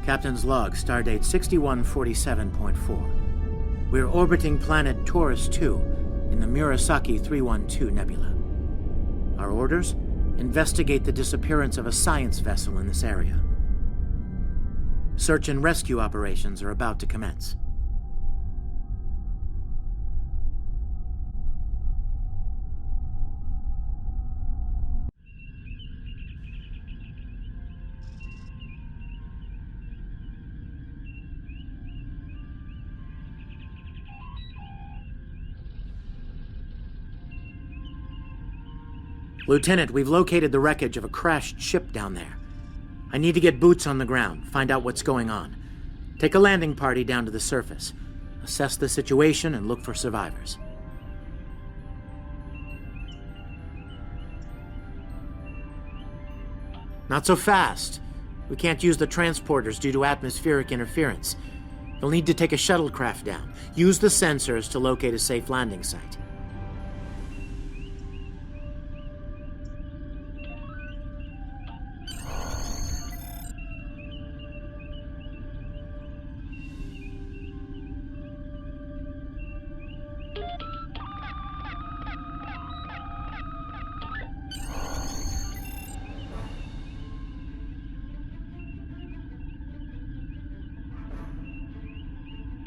Captain's log, stardate 6147.4. We're orbiting planet Taurus 2 in the Murasaki 312 Nebula. Our orders? Investigate the disappearance of a science vessel in this area. Search and rescue operations are about to commence. Lieutenant, we've located the wreckage of a crashed ship down there. I need to get boots on the ground, find out what's going on. Take a landing party down to the surface, assess the situation, and look for survivors. Not so fast. We can't use the transporters due to atmospheric interference. You'll need to take a shuttlecraft down. Use the sensors to locate a safe landing site.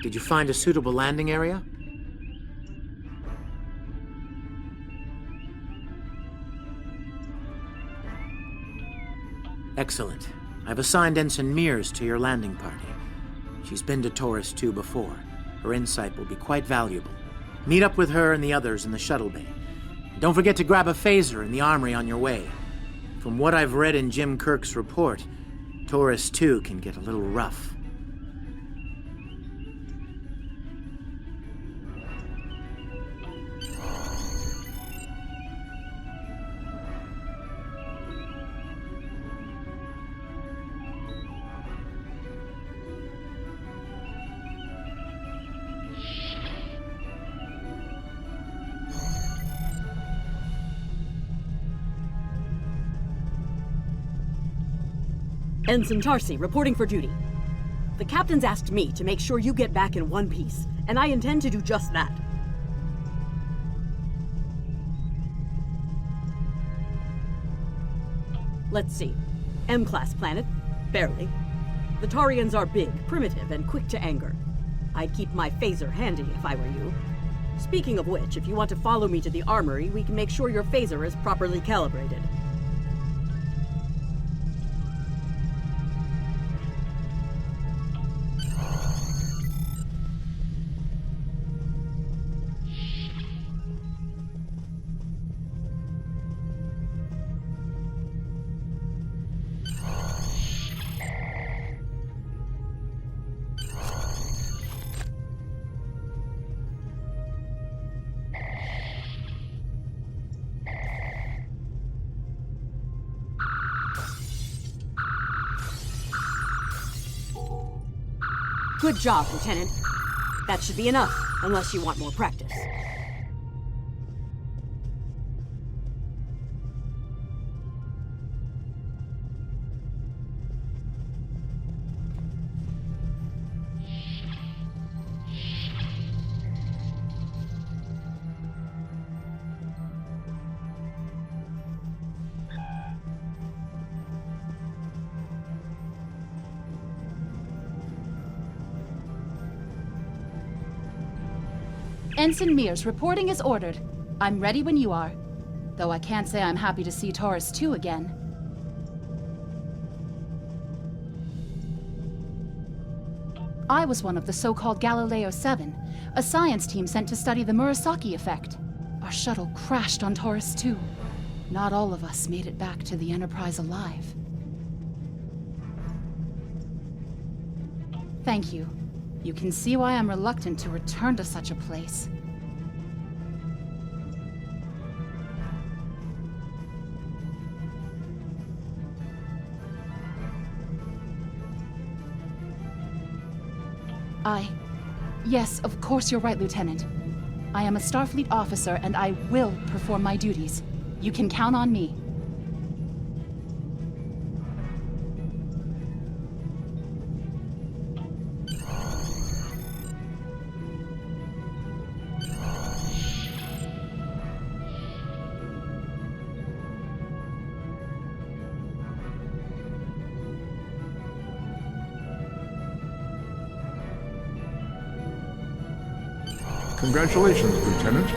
Did you find a suitable landing area? Excellent. I've assigned Ensign Mears to your landing party. She's been to Taurus 2 before. Her insight will be quite valuable. Meet up with her and the others in the shuttle bay. And don't forget to grab a phaser in the armory on your way. From what I've read in Jim Kirk's report, Taurus 2 can get a little rough. Ensign Tarsi, reporting for duty. The captain's asked me to make sure you get back in one piece, and I intend to do just that. Let's see. M-class planet? Barely. The Taurians are big, primitive, and quick to anger. I'd keep my phaser handy if I were you. Speaking of which, if you want to follow me to the armory, we can make sure your phaser is properly calibrated. Good job, Lieutenant. That should be enough, unless you want more practice. Ensign Mears, reporting as ordered. I'm ready when you are. Though I can't say I'm happy to see Taurus 2 again. I was one of the so-called Galileo 7, a science team sent to study the Murasaki effect. Our shuttle crashed on Taurus 2. Not all of us made it back to the Enterprise alive. Thank you. You can see why I'm reluctant to return to such a place. Yes, of course you're right, Lieutenant. I am a Starfleet officer, and I will perform my duties. You can count on me. Congratulations, Lieutenant.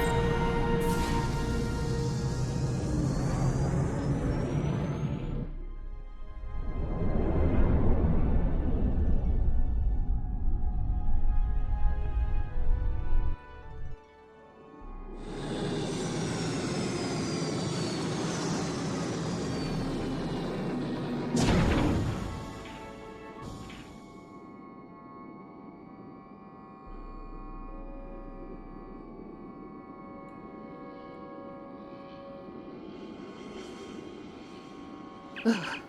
Ugh.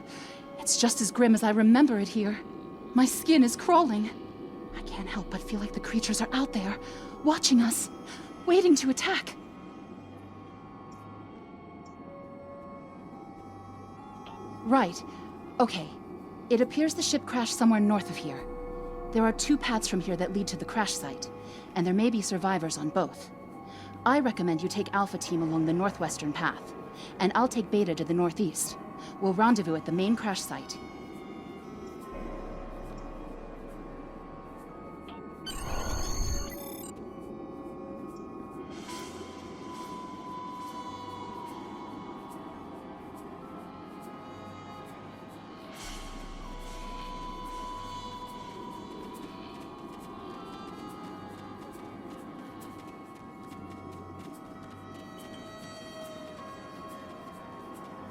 It's just as grim as I remember it here. My skin is crawling. I can't help but feel like the creatures are out there, watching us, waiting to attack. Right. Okay. It appears the ship crashed somewhere north of here. There are 2 paths from here that lead to the crash site, and there may be survivors on both. I recommend you take Alpha Team along the northwestern path, and I'll take Beta to the northeast. We'll rendezvous at the main crash site.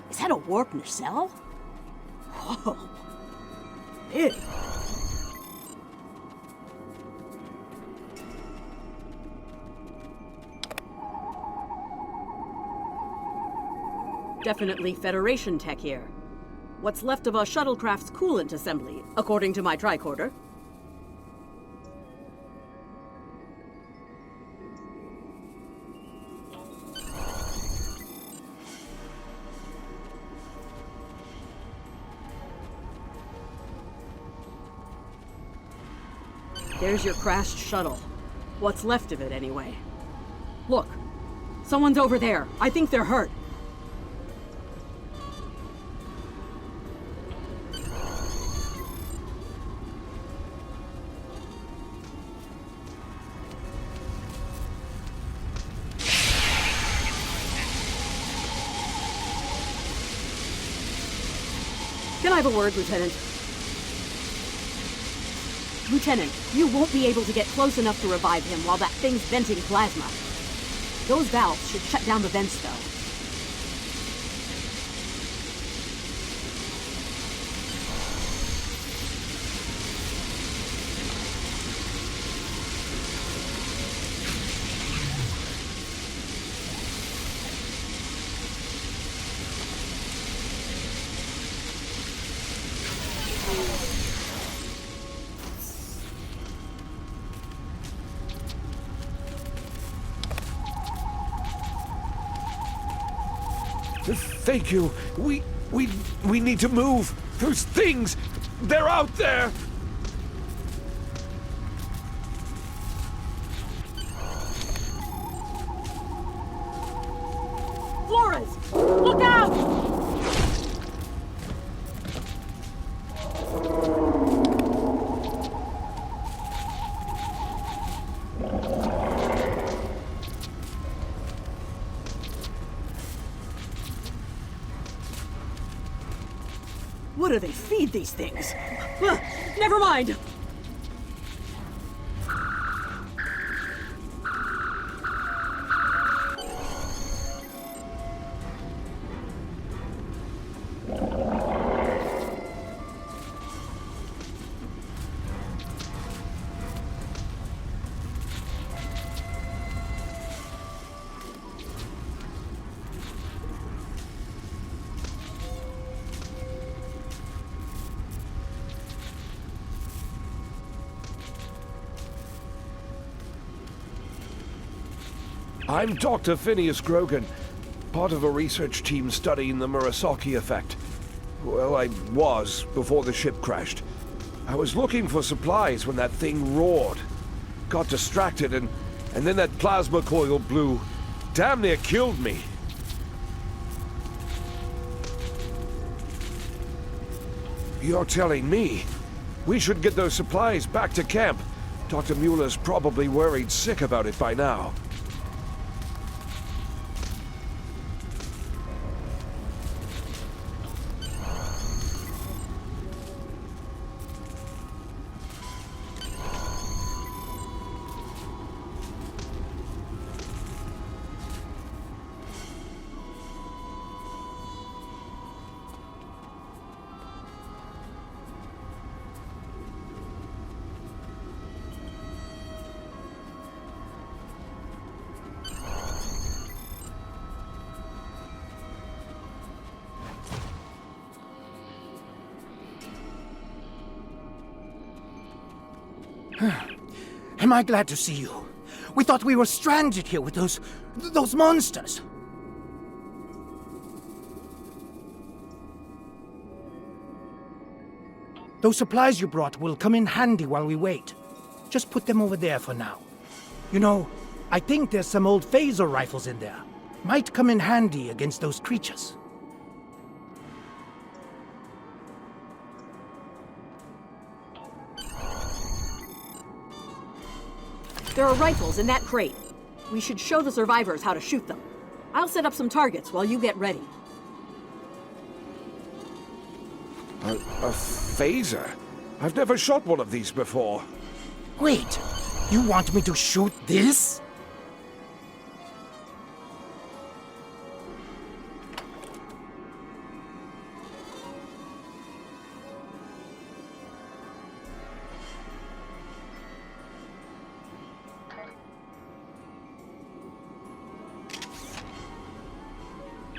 Is that a warp nacelle? Whoa. Big. Definitely Federation tech here. What's left of a shuttlecraft's coolant assembly, according to my tricorder. There's your crashed shuttle. What's left of it, anyway. Look, someone's over there. I think they're hurt. Can I have a word, Lieutenant? Lieutenant, you won't be able to get close enough to revive him while that thing's venting plasma. Those valves should shut down the vents, though. Thank you. We need to move. Those things, they're out there. Flores, look out! What do they feed these things? Never mind! I'm Dr. Phineas Grogan, part of a research team studying the Murasaki effect. Well, I was before the ship crashed. I was looking for supplies when that thing roared. Got distracted and then that plasma coil blew. Damn near killed me. You're telling me we should get those supplies back to camp. Dr. Mueller's probably worried sick about it by now. Am I glad to see you? We thought we were stranded here with those monsters. Those supplies you brought will come in handy while we wait. Just put them over there for now. You know, I think there's some old phaser rifles in there. Might come in handy against those creatures. There are rifles in that crate. We should show the survivors how to shoot them. I'll set up some targets while you get ready. A phaser? I've never shot one of these before. Wait, you want me to shoot this?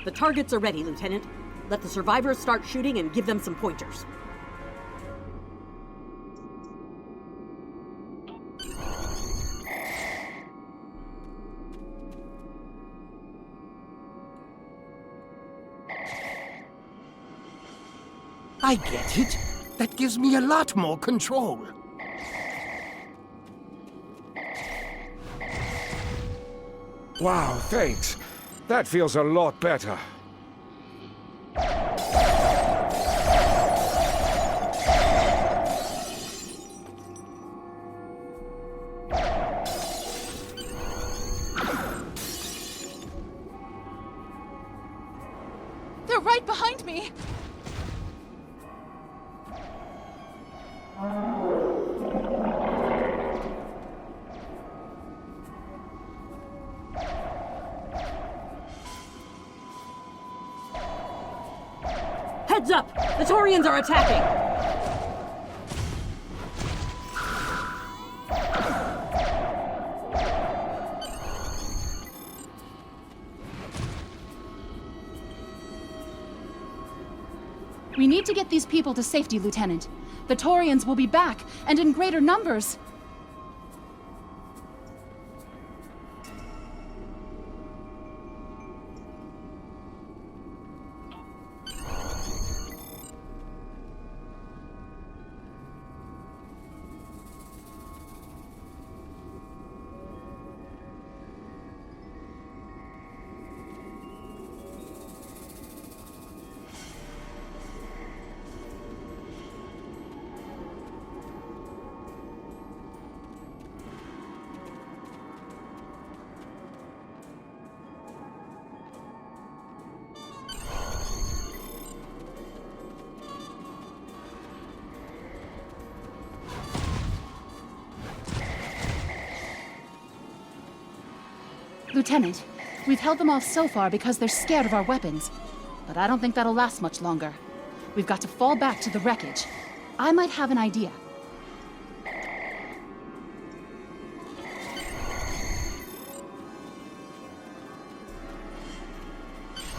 The targets are ready, Lieutenant. Let the survivors start shooting and give them some pointers. I get it. That gives me a lot more control. Wow, thanks. That feels a lot better. They're right behind me! Heads up! The Taurians are attacking! We need to get these people to safety, Lieutenant. The Taurians will be back, and in greater numbers. Lieutenant, we've held them off so far because they're scared of our weapons. But I don't think that'll last much longer. We've got to fall back to the wreckage. I might have an idea.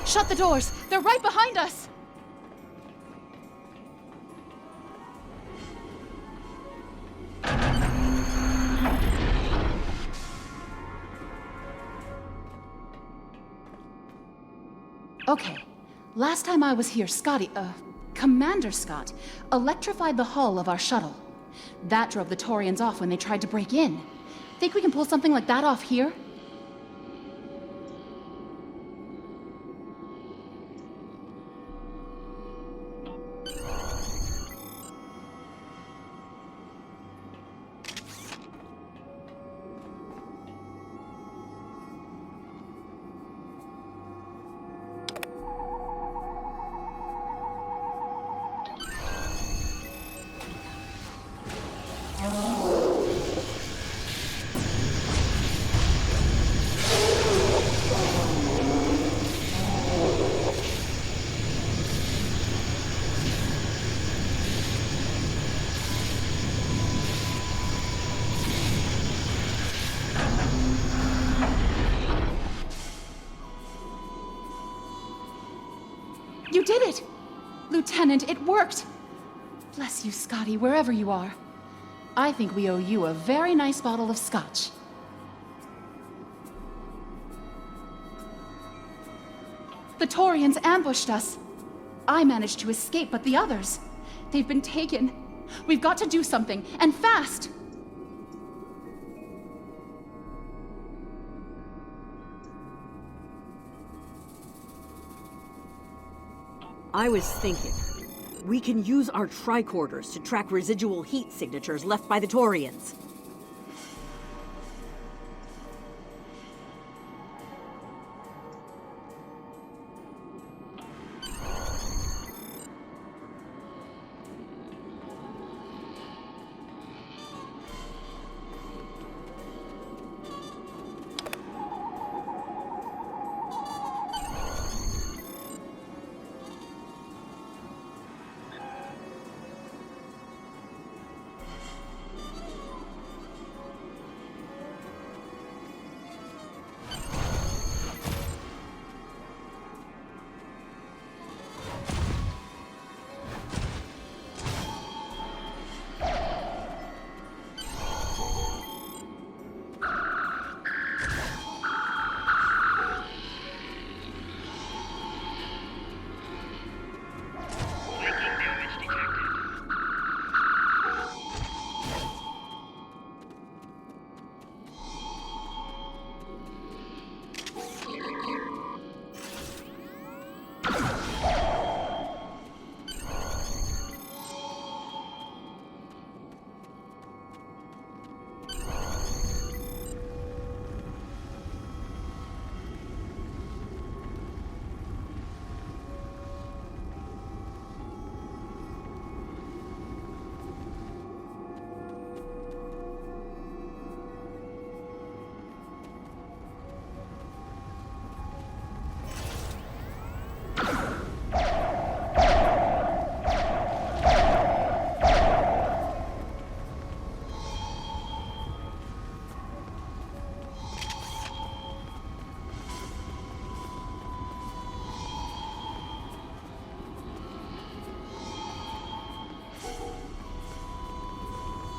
Shut the doors! They're right behind us! Okay. Last time I was here, Commander Scott, electrified the hull of our shuttle. That drove the Taurians off when they tried to break in. Think we can pull something like that off here? You did it! Lieutenant, it worked! Bless you, Scotty, wherever you are. I think we owe you a very nice bottle of scotch. The Taurians ambushed us. I managed to escape, but the others, they've been taken. We've got to do something, and fast! I was thinking, we can use our tricorders to track residual heat signatures left by the Taurians.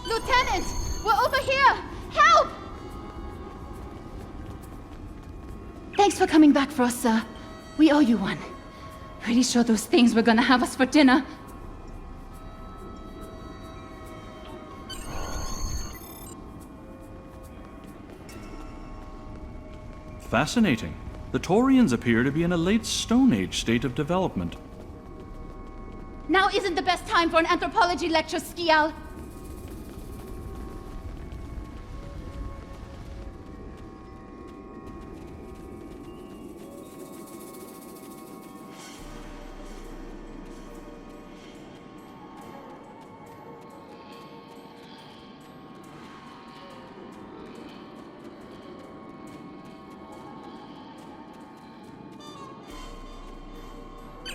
Lieutenant! We're over here! Help! Thanks for coming back for us, sir. We owe you one. Pretty sure those things were gonna have us for dinner. Fascinating. The Taurians appear to be in a late Stone Age state of development. Now isn't the best time for an anthropology lecture, Skial.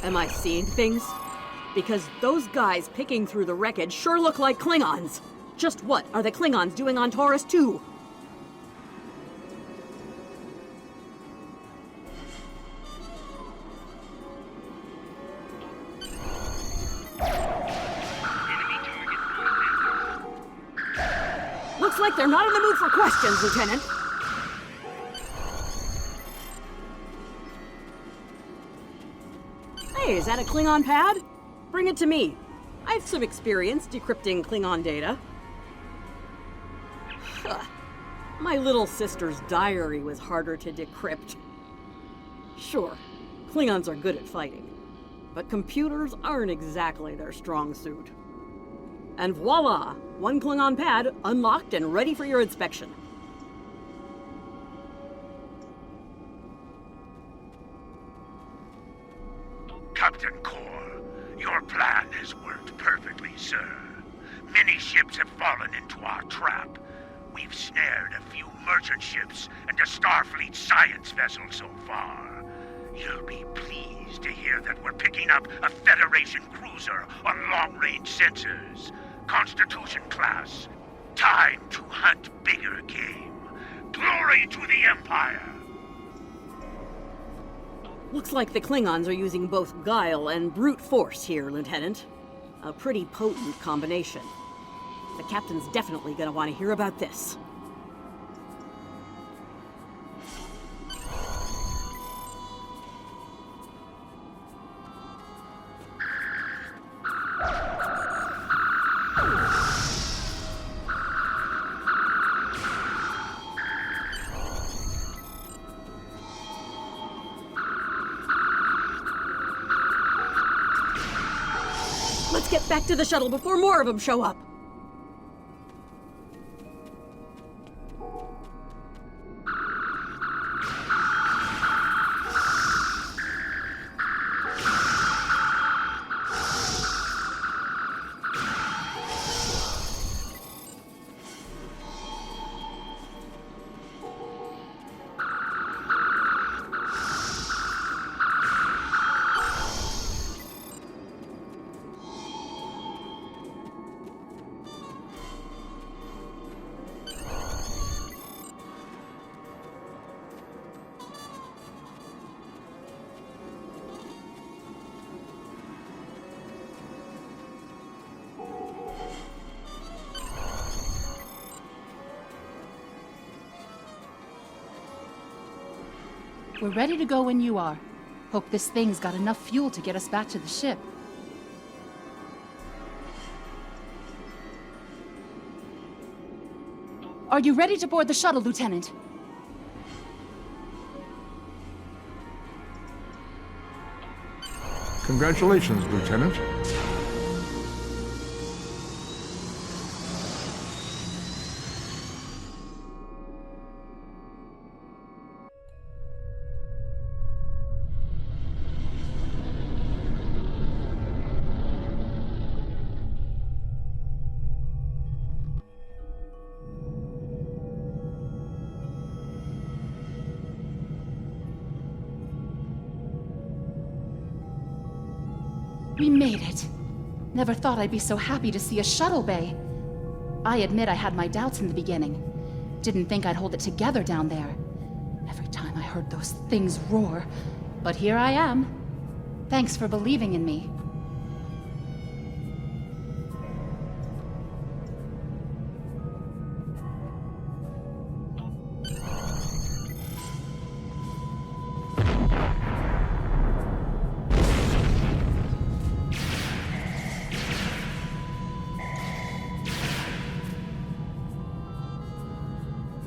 Am I seeing things? Because those guys picking through the wreckage sure look like Klingons. Just what are the Klingons doing on Taurus 2? Looks like they're not in the mood for questions, Lieutenant. Hey, is that a Klingon pad? Bring it to me. I have some experience decrypting Klingon data. My little sister's diary was harder to decrypt. Sure, Klingons are good at fighting, but computers aren't exactly their strong suit. And voila! One Klingon pad unlocked and ready for your inspection. Captain Core, your plan has worked perfectly, sir. Many ships have fallen into our trap. We've snared a few merchant ships and a Starfleet science vessel so far. You'll be pleased to hear that we're picking up a Federation cruiser on long-range sensors. Constitution class. Time to hunt bigger game. Glory to the Empire! Looks like the Klingons are using both guile and brute force here, Lieutenant. A pretty potent combination. The captain's definitely gonna want to hear about this. Let's get back to the shuttle before more of them show up. We're ready to go when you are. Hope this thing's got enough fuel to get us back to the ship. Are you ready to board the shuttle, Lieutenant? Congratulations, Lieutenant. We made it. Never thought I'd be so happy to see a shuttle bay. I admit I had my doubts in the beginning. Didn't think I'd hold it together down there. Every time I heard those things roar. But here I am. Thanks for believing in me.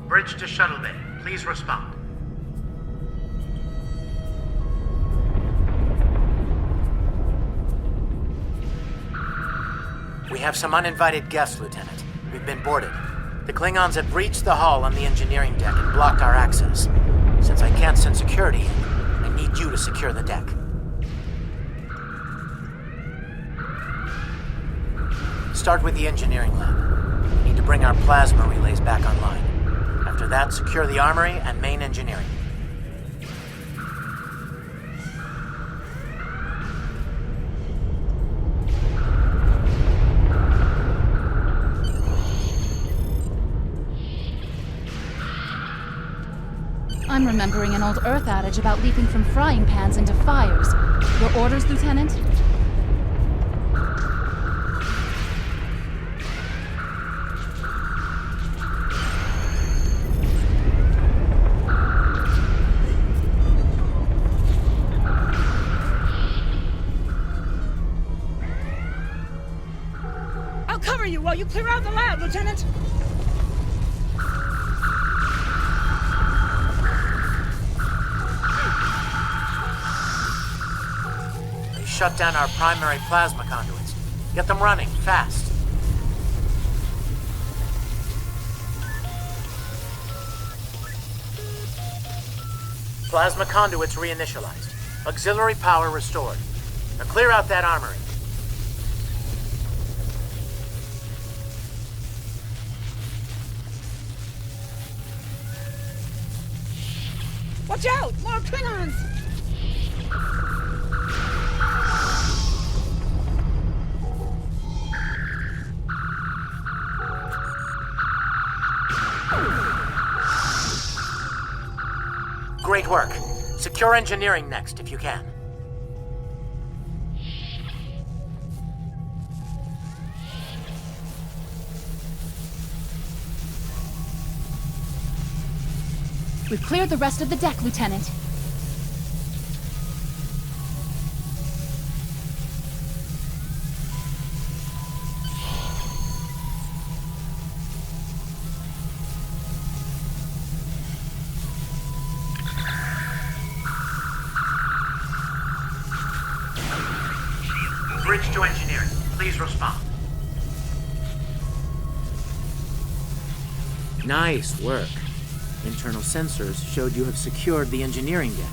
Bridge to shuttle bay. Please respond. We have some uninvited guests, Lieutenant. We've been boarded. The Klingons have breached the hull on the engineering deck and blocked our access. Since I can't send security in, I need you to secure the deck. Start with the engineering lab. We need to bring our plasma relays back online. After that, secure the armory and main engineering. I'm remembering an old Earth adage about leaping from frying pans into fires. Your orders, Lieutenant? Cover you while you clear out the lab, Lieutenant! They shut down our primary plasma conduits. Get them running, fast. Plasma conduits reinitialized. Auxiliary power restored. Now clear out that armory. Watch out! More Klingons! Great work. Secure your engineering next, if you can. We've cleared the rest of the deck, Lieutenant. Bridge to engineering. Please respond. Nice work. Internal sensors showed you have secured the engineering deck.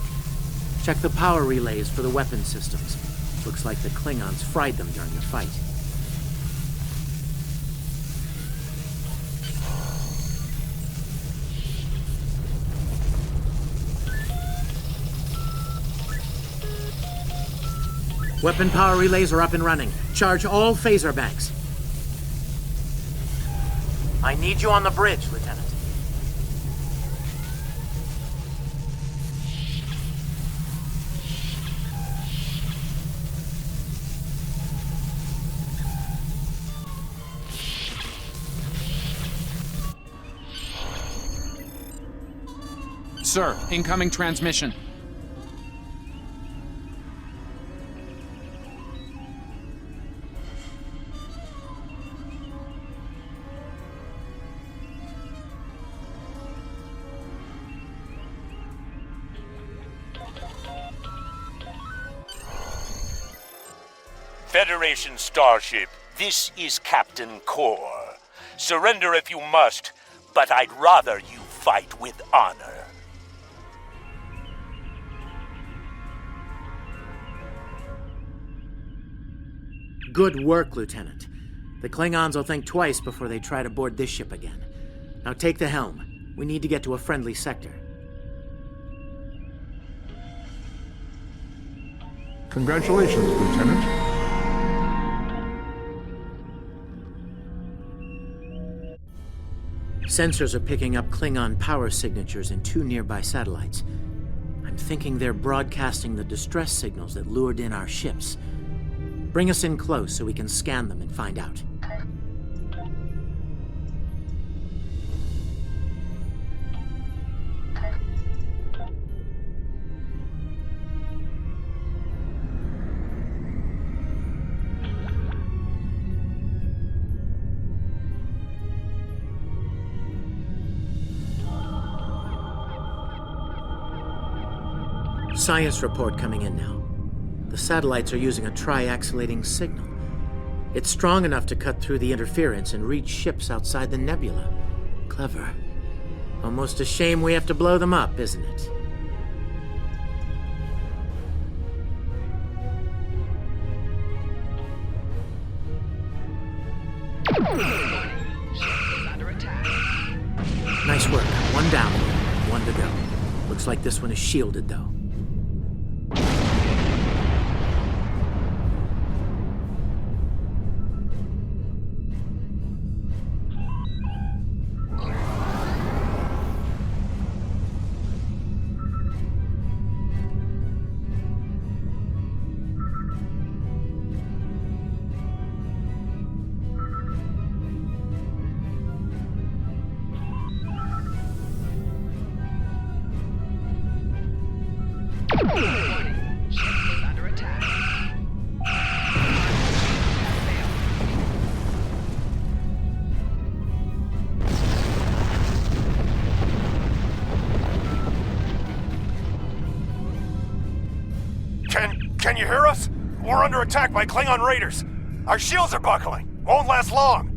Check the power relays for the weapon systems. Looks like the Klingons fried them during the fight. Weapon power relays are up and running. Charge all phaser banks. I need you on the bridge, Lieutenant. Sir, incoming transmission. Federation starship, this is Captain Core. Surrender if you must, but I'd rather you fight with honor. Good work, Lieutenant. The Klingons will think twice before they try to board this ship again. Now take the helm. We need to get to a friendly sector. Congratulations, Lieutenant. Sensors are picking up Klingon power signatures in 2 nearby satellites. I'm thinking they're broadcasting the distress signals that lured in our ships. Bring us in close so we can scan them and find out. Science report coming in now. The satellites are using a triaxulating signal. It's strong enough to cut through the interference and reach ships outside the nebula. Clever. Almost a shame we have to blow them up, isn't it? Nice work. 1 down, 1 to go. Looks like this one is shielded, though. Can you hear us? We're under attack by Klingon raiders. Our shields are buckling. Won't last long.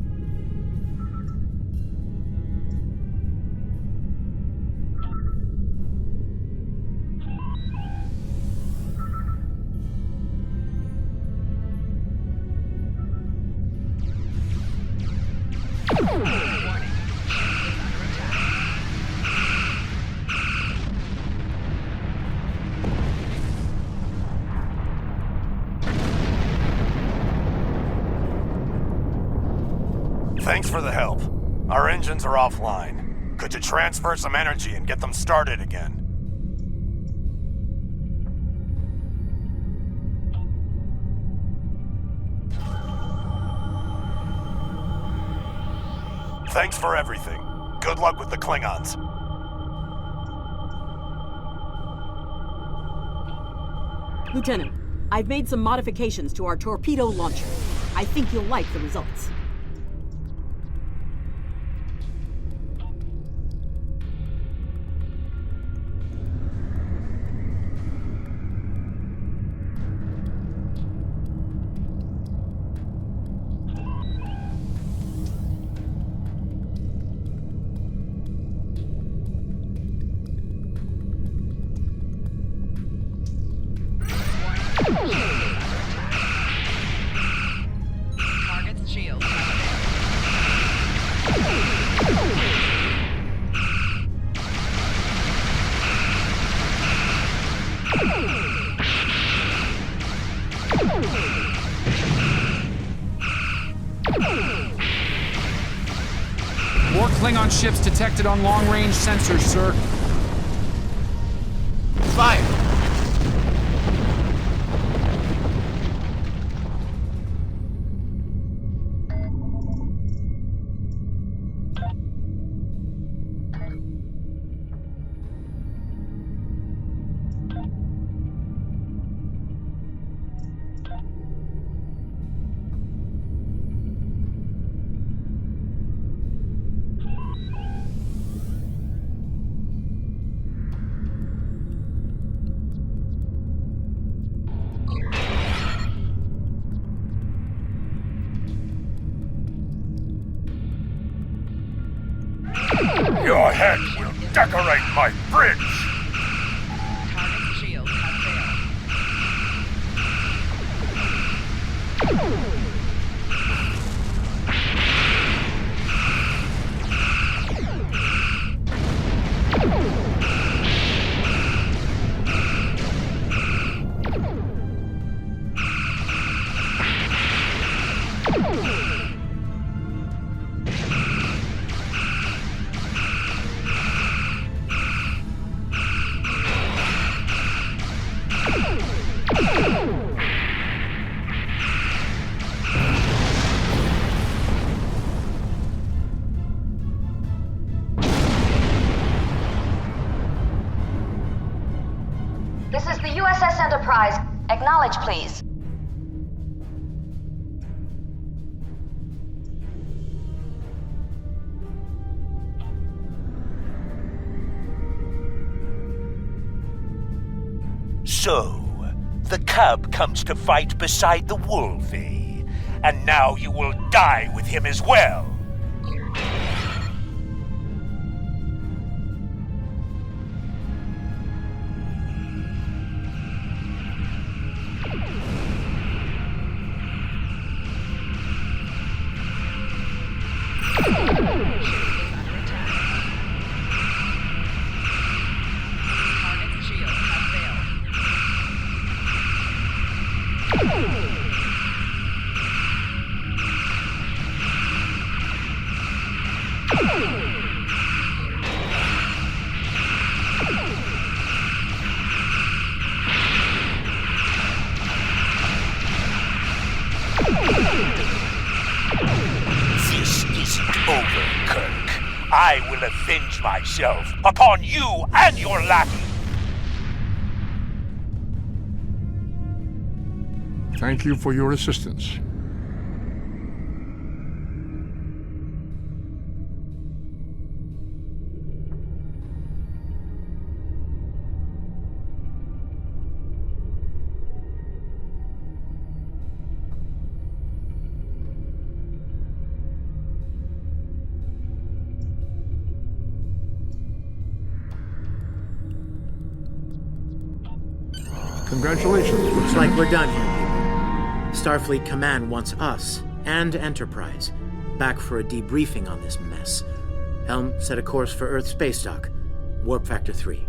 Thanks for the help. Our engines are offline. Could you transfer some energy and get them started again? Thanks for everything. Good luck with the Klingons. Lieutenant, I've made some modifications to our torpedo launcher. I think you'll like the results. Target's shield. More Klingon ships detected on long-range sensors, sir. Fire! Your head will decorate my bridge! Target's shield has failed. This is the USS Enterprise. Acknowledge, please. So, the cub comes to fight beside the wolf, eh? And now you will die with him as well. Target's shield has failed. This isn't over, Kirk. I will avenge myself upon you and your lackey. Thank you for your assistance. Congratulations, Looks Lieutenant. like we're done here, people. Starfleet Command wants us and Enterprise back for a debriefing on this mess. Helm, set a course for Earth Spacedock. Warp Factor 3.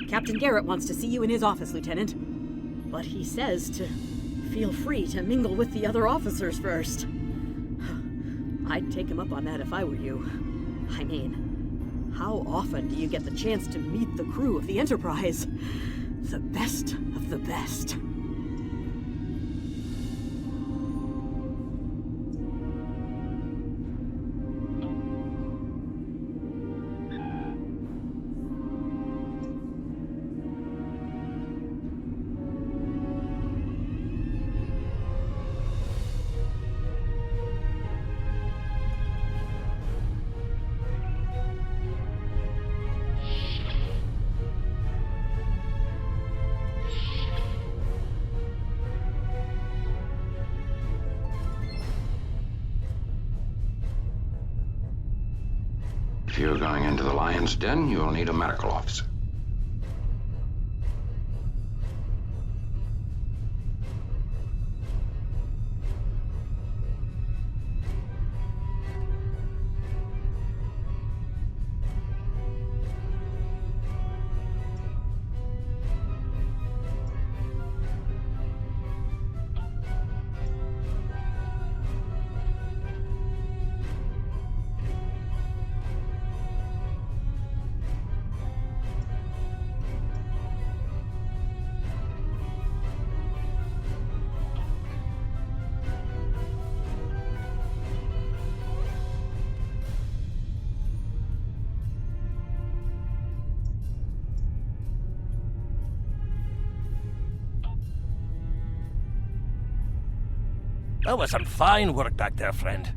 Captain Garrett wants to see you in his office, Lieutenant. But he says to feel free to mingle with the other officers first. I'd take him up on that if I were you. I mean, how often do you get the chance to meet the crew of the Enterprise? The best of the best. If you're going into the lion's den, you'll need a medical officer. That was some fine work back there, friend.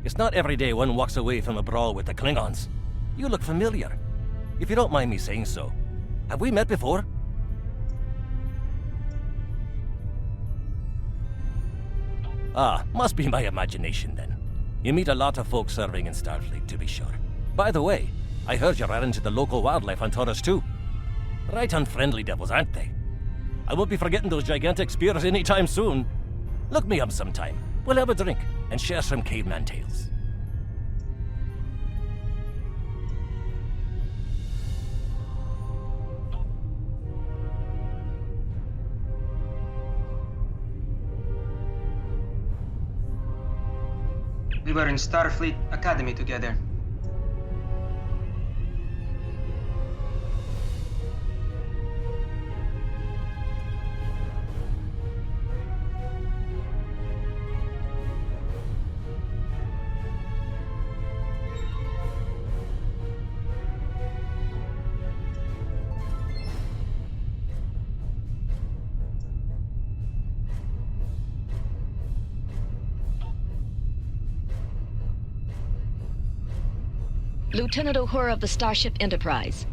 It's not every day one walks away from a brawl with the Klingons. You look familiar. If you don't mind me saying so, have we met before? Ah, must be my imagination then. You meet a lot of folks serving in Starfleet, to be sure. By the way, I heard you ran into the local wildlife on Taurus too. Right unfriendly devils, aren't they? I won't be forgetting those gigantic spears anytime soon. Look me up sometime. We'll have a drink and share some caveman tales. We were in Starfleet Academy together. Lieutenant Uhura of the Starship Enterprise.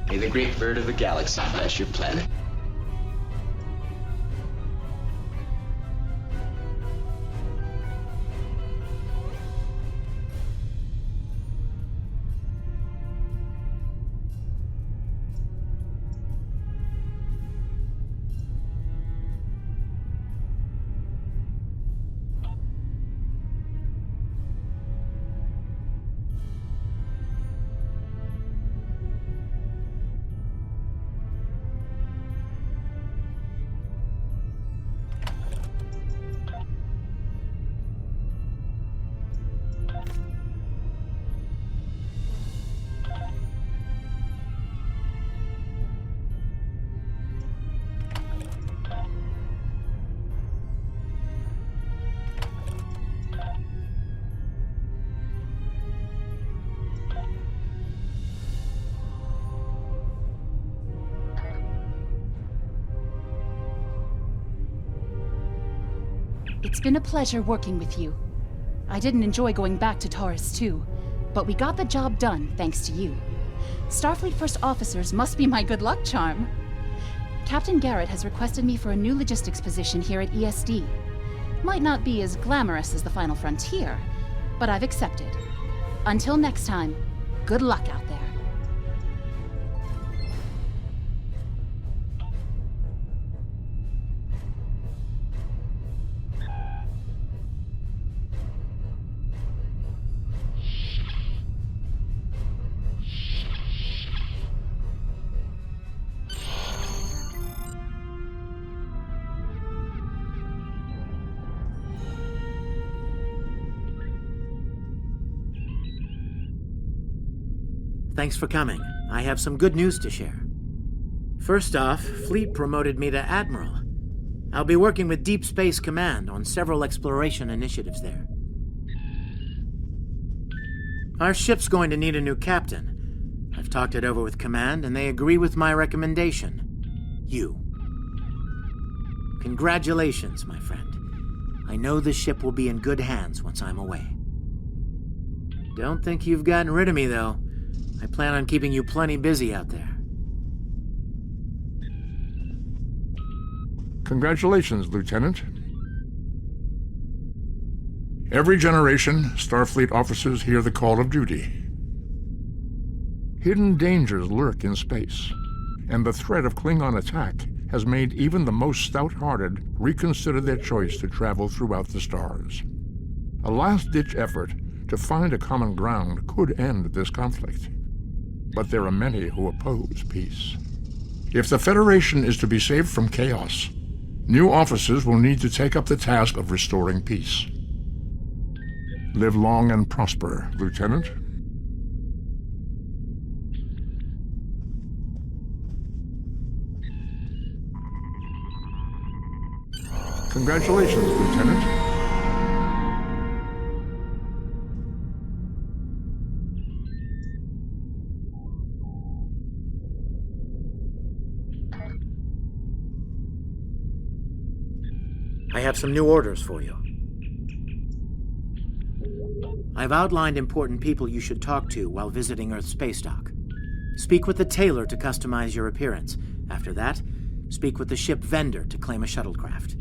May the great bird of the galaxy bless your planet. It's been a pleasure working with you. I didn't enjoy going back to Taurus 2, but we got the job done thanks to you. Starfleet First Officers must be my good luck charm. Captain Garrett has requested me for a new logistics position here at ESD. Might not be as glamorous as the Final Frontier, but I've accepted. Until next time, good luck out there. Thanks for coming. I have some good news to share. First off, Fleet promoted me to Admiral. I'll be working with Deep Space Command on several exploration initiatives there. Our ship's going to need a new captain. I've talked it over with Command, and they agree with my recommendation. You. Congratulations, my friend. I know this ship will be in good hands once I'm away. Don't think you've gotten rid of me, though. I plan on keeping you plenty busy out there. Congratulations, Lieutenant. Every generation, Starfleet officers hear the call of duty. Hidden dangers lurk in space, and the threat of Klingon attack has made even the most stout-hearted reconsider their choice to travel throughout the stars. A last-ditch effort to find a common ground could end this conflict. But there are many who oppose peace. If the Federation is to be saved from chaos, new officers will need to take up the task of restoring peace. Live long and prosper, Lieutenant. Congratulations, Lieutenant. I have some new orders for you. I've outlined important people you should talk to while visiting Earth's Spacedock. Speak with the tailor to customize your appearance. After that, speak with the ship vendor to claim a shuttlecraft.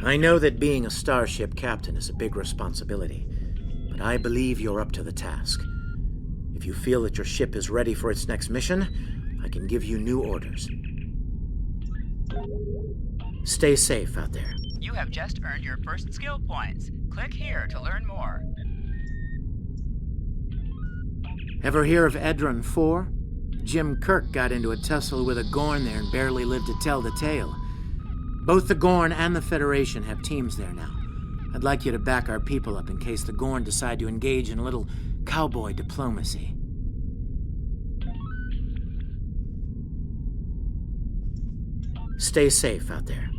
I know that being a starship captain is a big responsibility, but I believe you're up to the task. If you feel that your ship is ready for its next mission, I can give you new orders. Stay safe out there. You have just earned your first skill points. Click here to learn more. Ever hear of Edron 4? Jim Kirk got into a tussle with a Gorn there and barely lived to tell the tale. Both the Gorn and the Federation have teams there now. I'd like you to back our people up in case the Gorn decide to engage in a little cowboy diplomacy. Stay safe out there.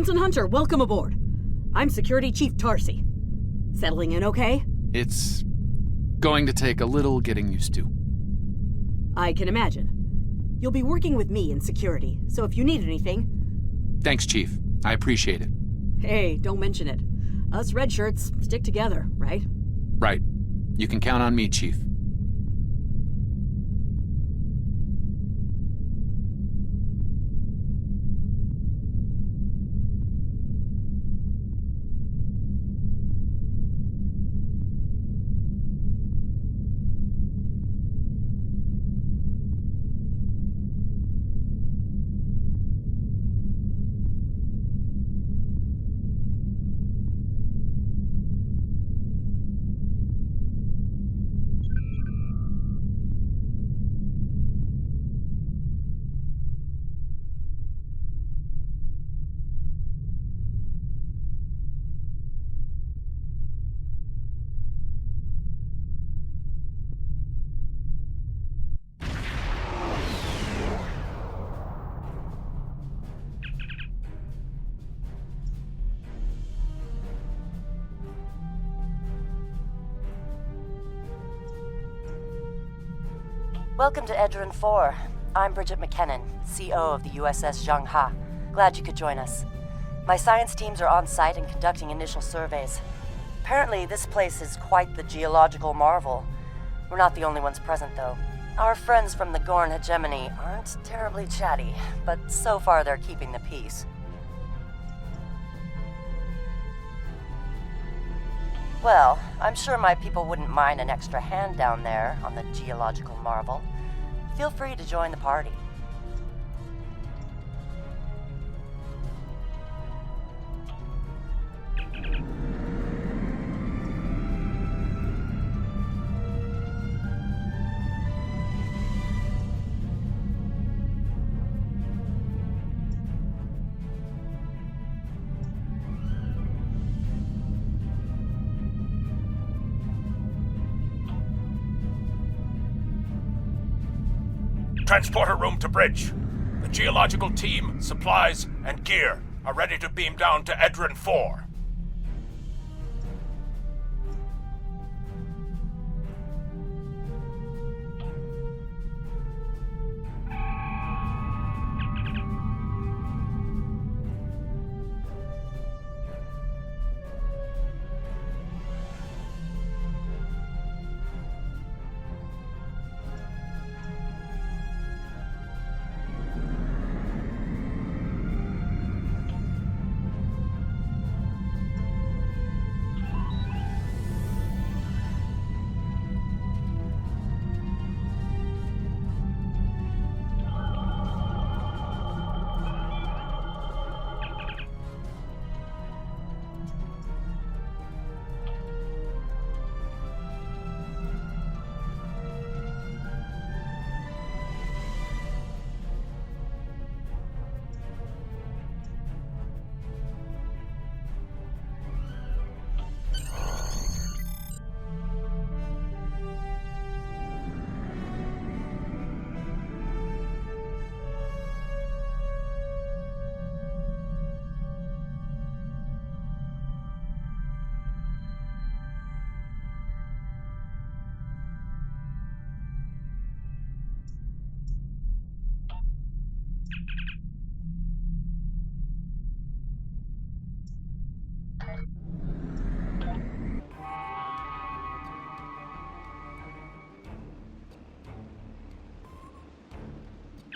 Ensign Hunter, welcome aboard. I'm Security Chief Tarsi. Settling in okay? It's going to take a little getting used to. I can imagine. You'll be working with me in security, so if you need anything... Thanks, Chief. I appreciate it. Hey, don't mention it. Us red shirts stick together, right? Right. You can count on me, Chief. Welcome to Edron 4. I'm Bridget McKinnon, CO of the USS Zhangha. Glad you could join us. My science teams are on site and conducting initial surveys. Apparently, this place is quite the geological marvel. We're not the only ones present, though. Our friends from the Gorn hegemony aren't terribly chatty, but so far they're keeping the peace. Well, I'm sure my people wouldn't mind an extra hand down there on the geological marvel. Feel free to join the party. Transporter room to bridge. The geological team, supplies, and gear are ready to beam down to Edrin 4.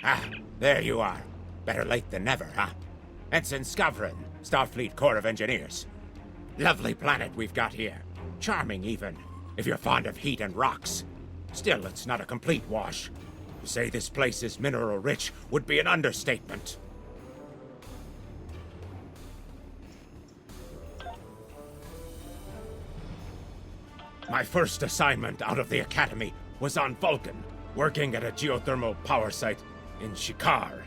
Ah, there you are. Better late than never, huh? Ensign Skavron, Starfleet Corps of Engineers. Lovely planet we've got here. Charming, even, if you're fond of heat and rocks. Still, it's not a complete wash. To say this place is mineral-rich would be an understatement. My first assignment out of the Academy was on Vulcan, working at a geothermal power site in Shikar.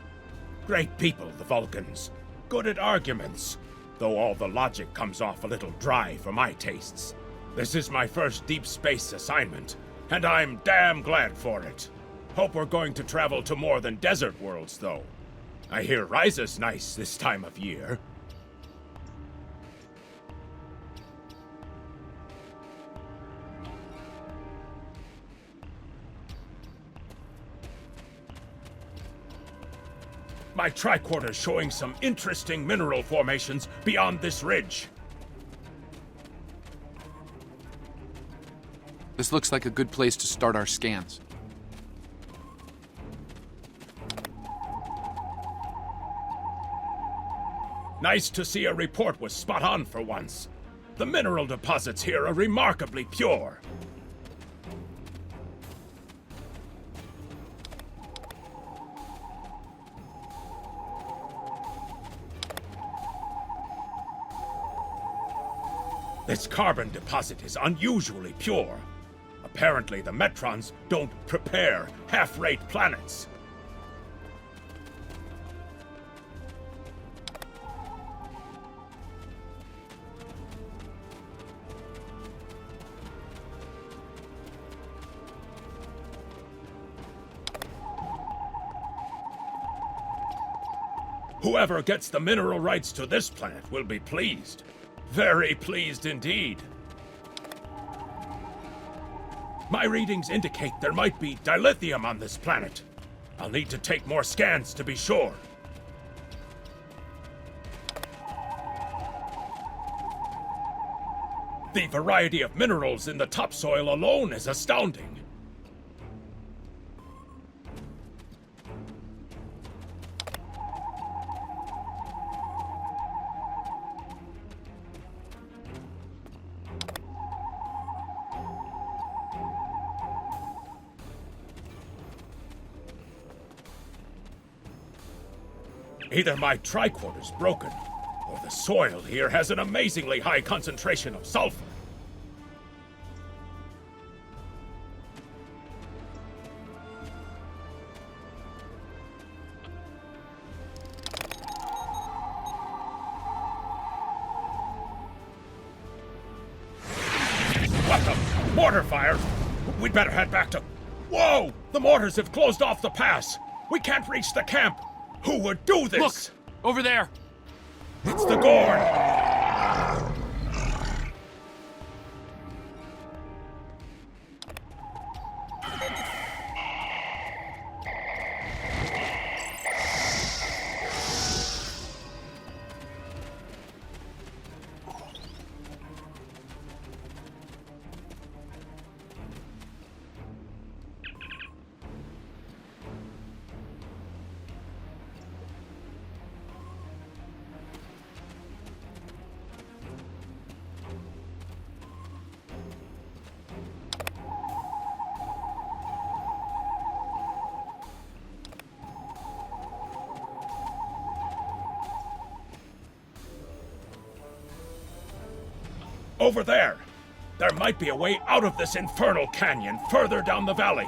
Great people, the Vulcans. Good at arguments, though all the logic comes off a little dry for my tastes. This is my first deep space assignment, and I'm damn glad for it. Hope we're going to travel to more than desert worlds, though. I hear Ryza's nice this time of year. My tricorder's showing some interesting mineral formations beyond this ridge. This looks like a good place to start our scans. Nice to see a report was spot on for once. The mineral deposits here are remarkably pure. This carbon deposit is unusually pure. Apparently, the Metrons don't prepare half-rate planets. Whoever gets the mineral rights to this planet will be pleased. Very pleased indeed. My readings indicate there might be dilithium on this planet. I'll need to take more scans to be sure. The variety of minerals in the topsoil alone is astounding. Either my tricorder's broken, or the soil here has an amazingly high concentration of sulfur. What the? Mortar fire? We'd better head back to... Whoa! The mortars have closed off the pass! We can't reach the camp! Who would do this? Look! Over there! It's the Gorn! Over there! There might be a way out of this infernal canyon further down the valley.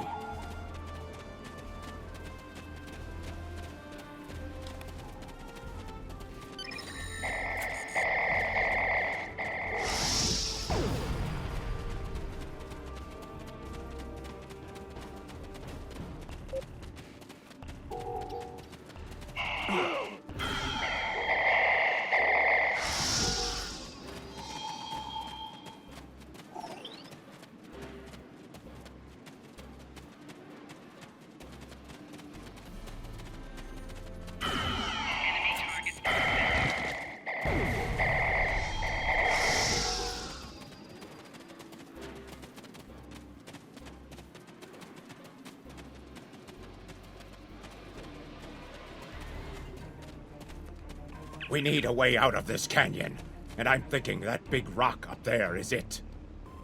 We need a way out of this canyon, and I'm thinking that big rock up there is it.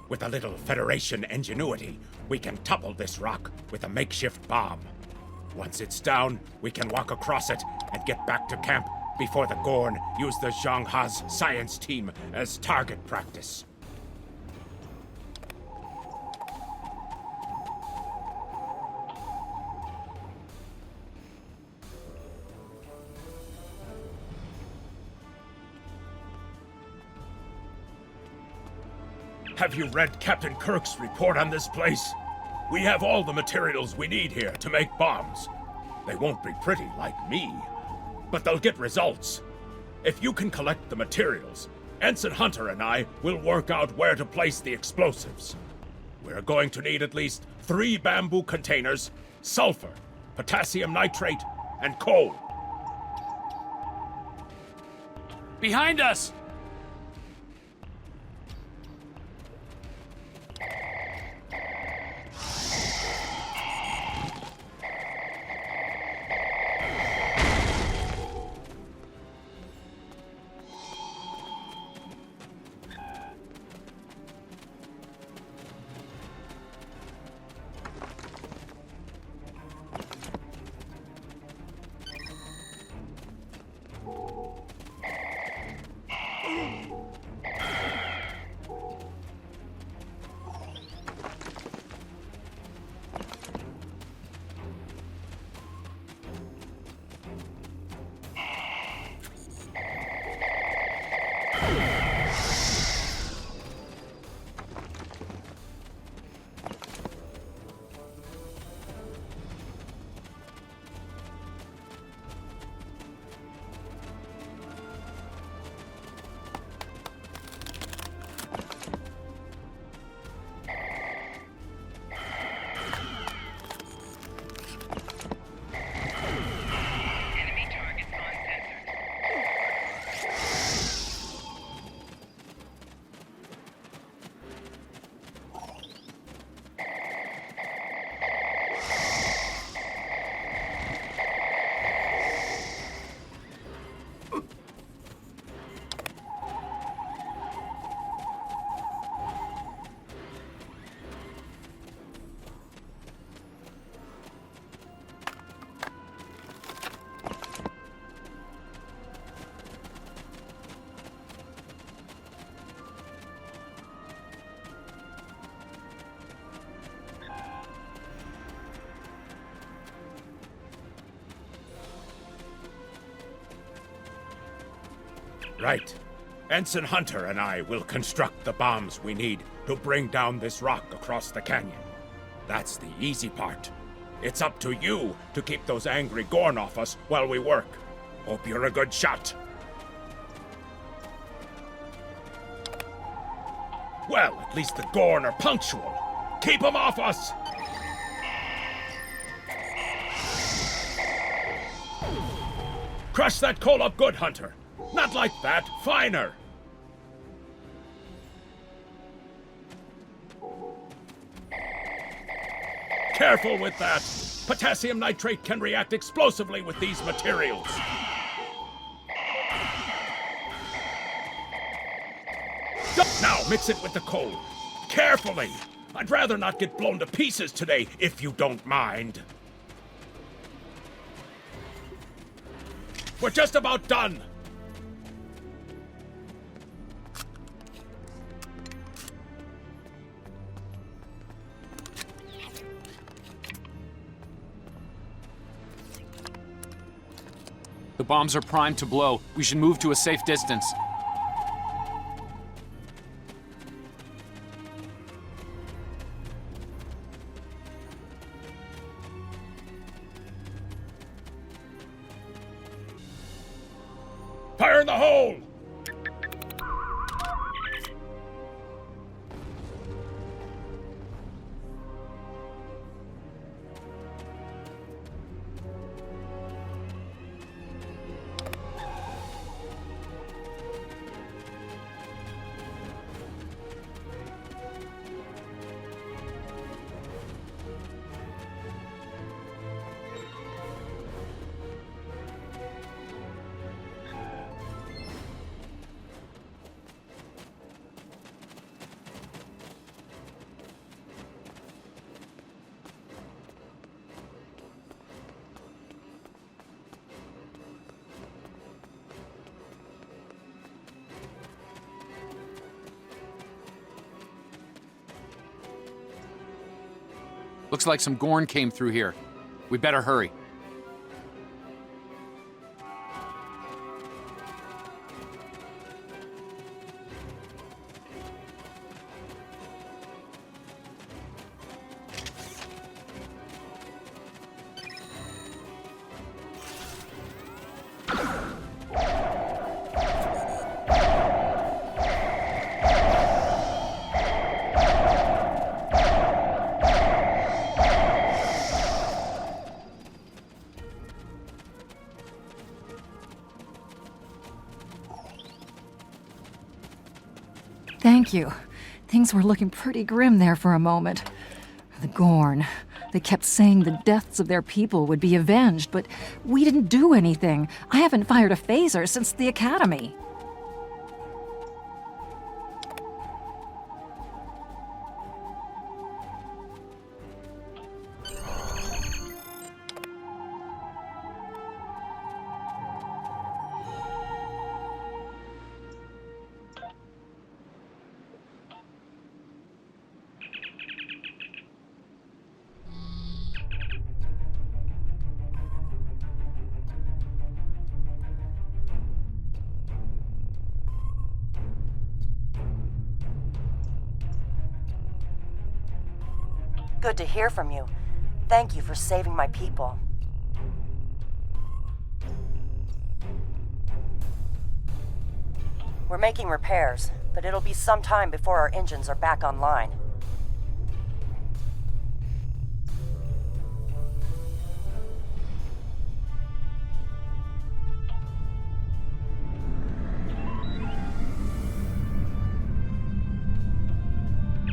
With a little Federation ingenuity, we can topple this rock with a makeshift bomb. Once it's down, we can walk across it and get back to camp before the Gorn use the Zhang Ha's science team as target practice. Have you read Captain Kirk's report on this place? We have all the materials we need here to make bombs. They won't be pretty like me, but they'll get results. If you can collect the materials, Ensign Hunter and I will work out where to place the explosives. We're going to need at least 3 bamboo containers, sulfur, potassium nitrate, and coal. Behind us! Right. Ensign Hunter and I will construct the bombs we need to bring down this rock across the canyon. That's the easy part. It's up to you to keep those angry Gorn off us while we work. Hope you're a good shot. Well, at least the Gorn are punctual. Keep them off us! Crush that coal up good, Hunter. Not like that, finer. Careful with that. Potassium nitrate can react explosively with these materials. Now mix it with the coal. Carefully. I'd rather not get blown to pieces today, if you don't mind. We're just about done. The bombs are primed to blow. We should move to a safe distance. Fire in the hole! Looks like some Gorn came through here. We better hurry. Thank you. Things were looking pretty grim there for a moment. The Gorn. They kept saying the deaths of their people would be avenged, but we didn't do anything. I haven't fired a phaser since the Academy. Good to hear from you. Thank you for saving my people. We're making repairs, but it'll be some time before our engines are back online.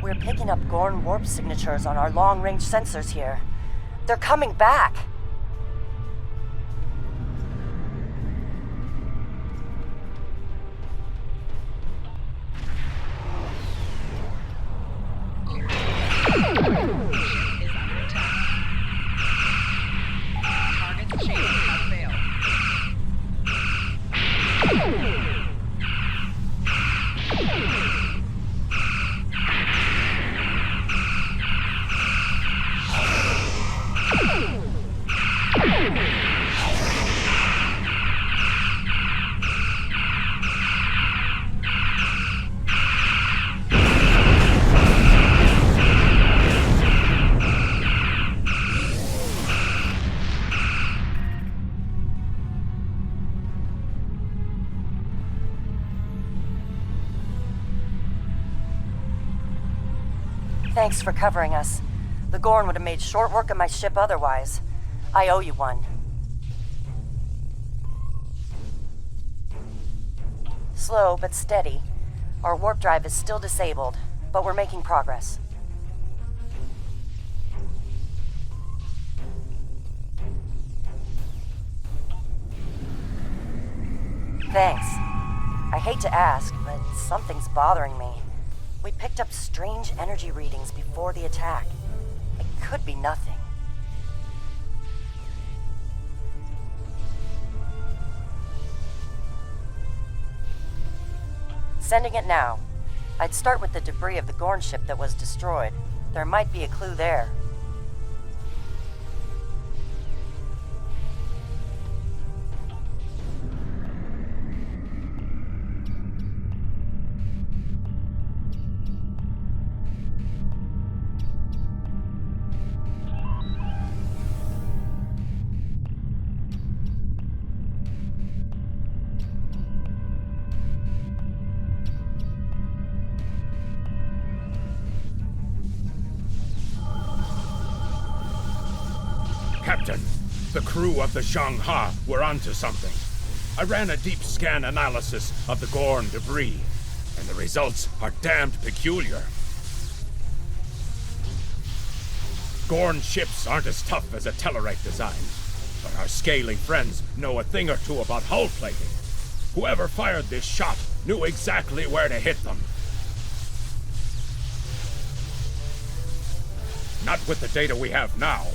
We're picking up Gorn warp signatures on our long-range sensors here. They're coming back! Thanks for covering us. The Gorn would have made short work of my ship otherwise. I owe you one. Slow but steady. Our warp drive is still disabled, but we're making progress. Thanks. I hate to ask, but something's bothering me. We picked up strange energy readings before the attack. It could be nothing. Sending it now. I'd start with the debris of the Gorn ship that was destroyed. There might be a clue there. Captain, the crew of the Zhang-Ha were onto something. I ran a deep scan analysis of the Gorn debris, and the results are damned peculiar. Gorn ships aren't as tough as a Tellarite design, but our scaly friends know a thing or two about hull plating. Whoever fired this shot knew exactly where to hit them. Not with the data we have now,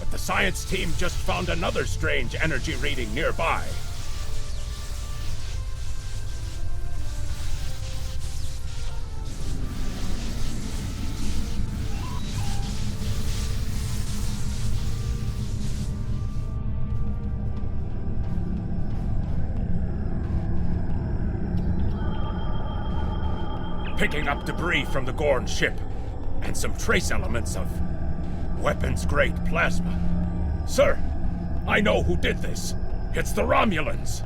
but the science team just found another strange energy reading nearby. Picking up debris from the Gorn ship, and some trace elements of weapons-grade plasma. Sir, I know who did this. It's the Romulans.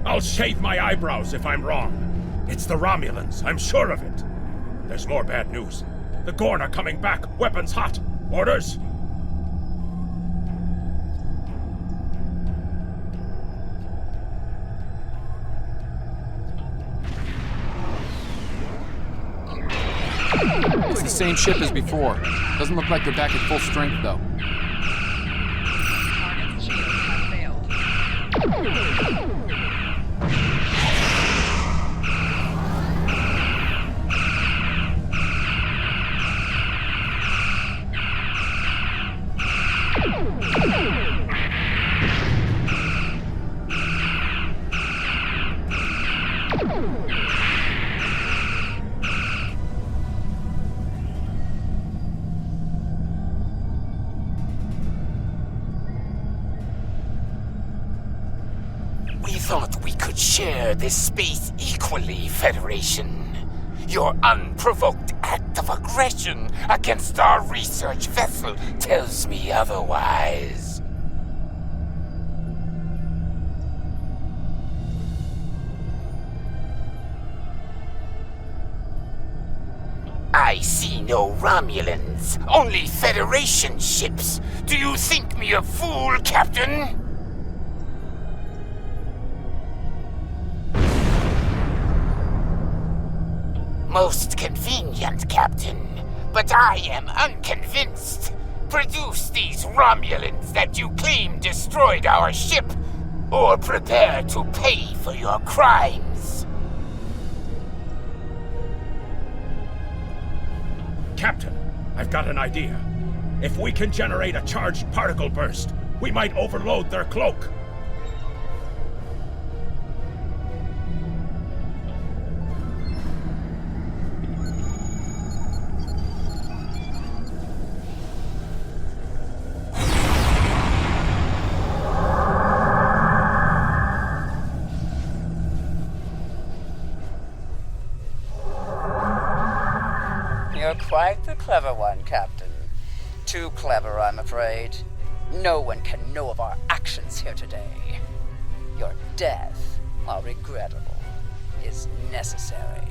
I'll shave my eyebrows if I'm wrong. It's the Romulans, I'm sure of it. There's more bad news. The Gorn are coming back, weapons hot. Orders? It's the same ship as before. Doesn't look like they're back at full strength, though. Target's shields have failed. Thought we could share this space equally, Federation. Your unprovoked act of aggression against our research vessel tells me otherwise. I see no Romulans, only Federation ships. Do you think me a fool, Captain? Most convenient, Captain, but I am unconvinced. Produce these Romulans that you claim destroyed our ship, or prepare to pay for your crimes. Captain, I've got an idea. If we can generate a charged particle burst, we might overload their cloak. Quite the clever one, Captain. Too clever, I'm afraid. No one can know of our actions here today. Your death, while regrettable, is necessary.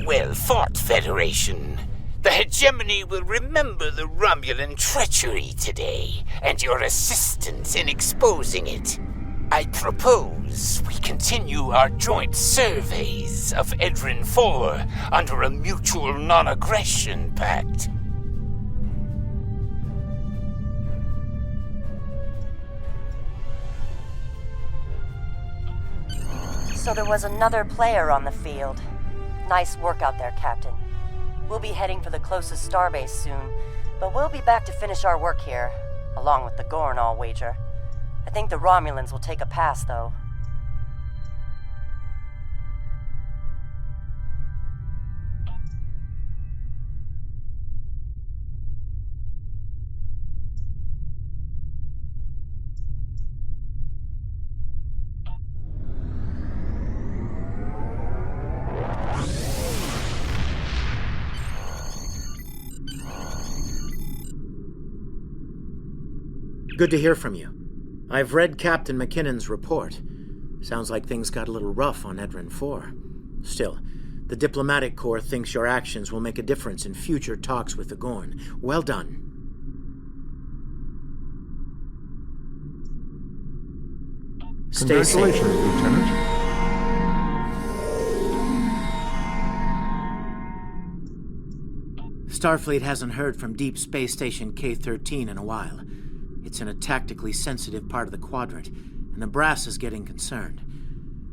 Well fought, Federation. The hegemony will remember the Romulan treachery today, and your assistance in exposing it. I propose we continue our joint surveys of Edrin 4 under a mutual non-aggression pact. So there was another player on the field. Nice work out there, Captain. We'll be heading for the closest starbase soon, but we'll be back to finish our work here, along with the Gorn, I'll wager. I think the Romulans will take a pass, though. Good to hear from you. I've read Captain McKinnon's report. Sounds like things got a little rough on Edrin 4. Still, the diplomatic corps thinks your actions will make a difference in future talks with the Gorn. Well done. Stay safe. Congratulations, Lieutenant. Starfleet hasn't heard from Deep Space Station K-13 in a while. It's in a tactically sensitive part of the quadrant, and the brass is getting concerned.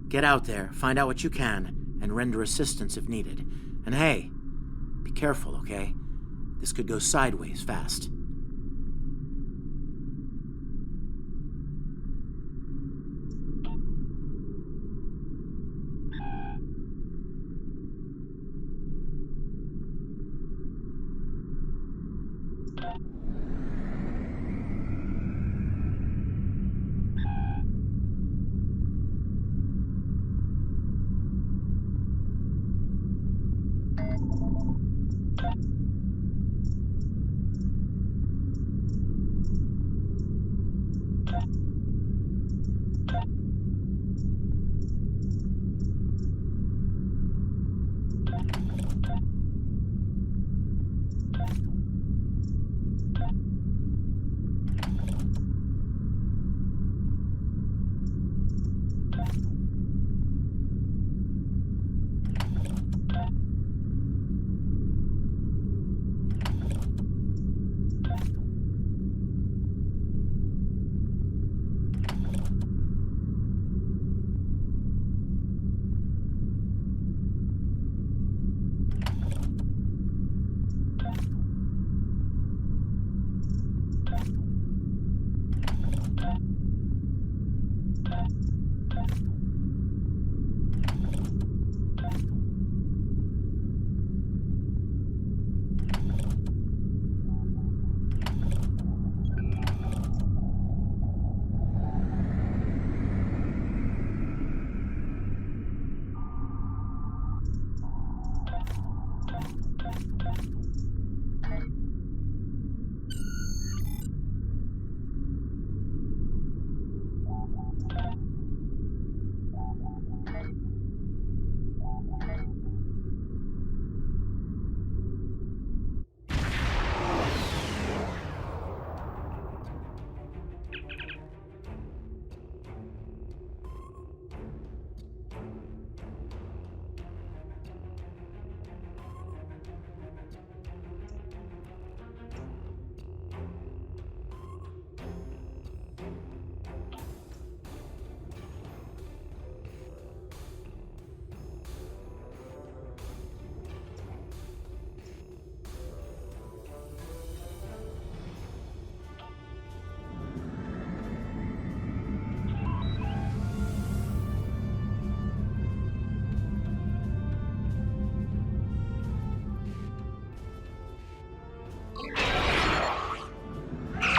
Get out there, find out what you can, and render assistance if needed. And hey, be careful, okay? This could go sideways fast.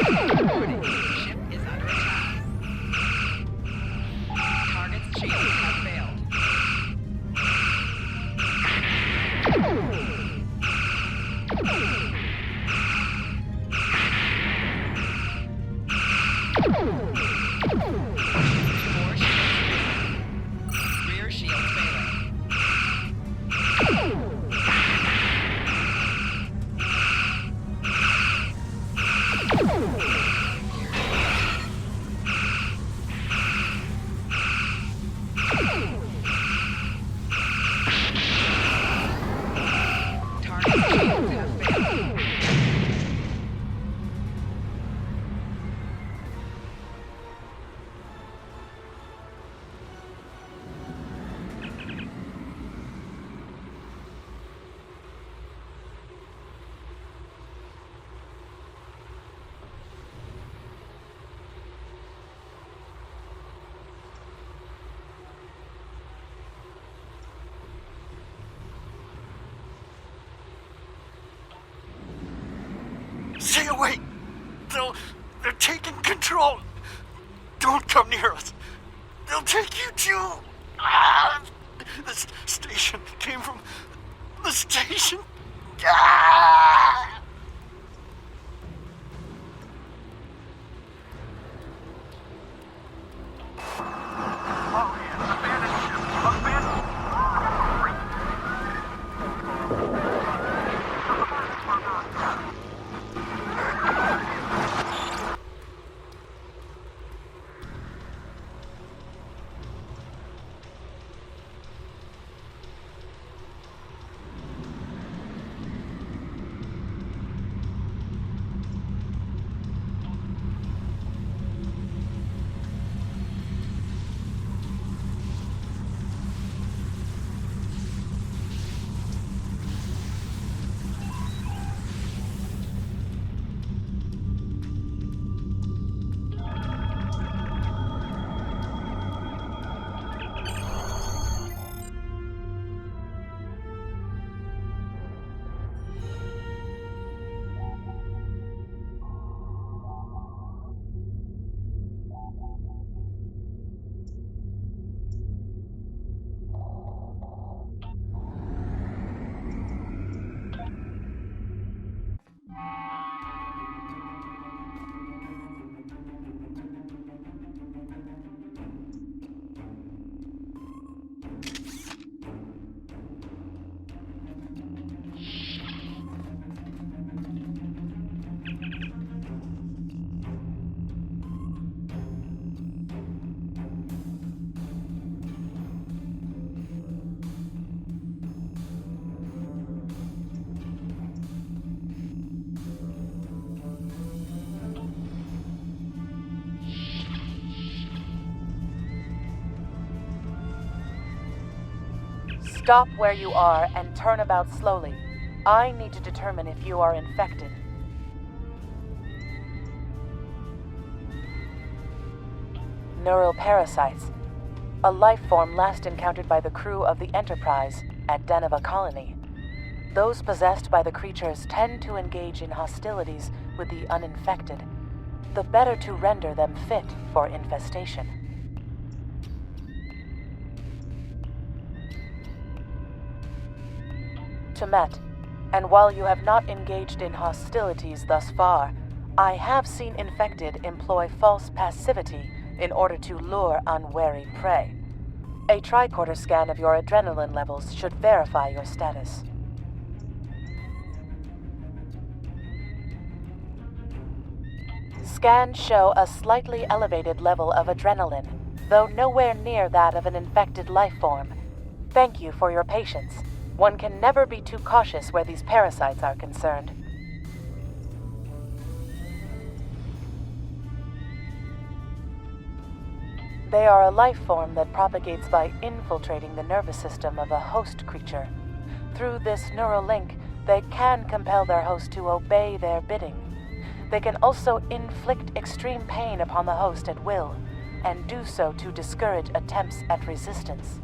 Warning, ship is under attack. Target's shields have failed. Four shields failing. Rear shields failing. Target's shields have failed. Stay away! They're taking control! Don't come near us! They'll take you too! This station came from the station! Stop where you are and turn about slowly. I need to determine if you are infected. Neural parasites. A life form last encountered by the crew of the Enterprise at Deneva Colony. Those possessed by the creatures tend to engage in hostilities with the uninfected, the better to render them fit for infestation. Temet, and while you have not engaged in hostilities thus far, I have seen infected employ false passivity in order to lure unwary prey. A tricorder scan of your adrenaline levels should verify your status. Scans show a slightly elevated level of adrenaline, though nowhere near that of an infected life form. Thank you for your patience. One can never be too cautious where these parasites are concerned. They are a life form that propagates by infiltrating the nervous system of a host creature. Through this neural link, they can compel their host to obey their bidding. They can also inflict extreme pain upon the host at will, and do so to discourage attempts at resistance.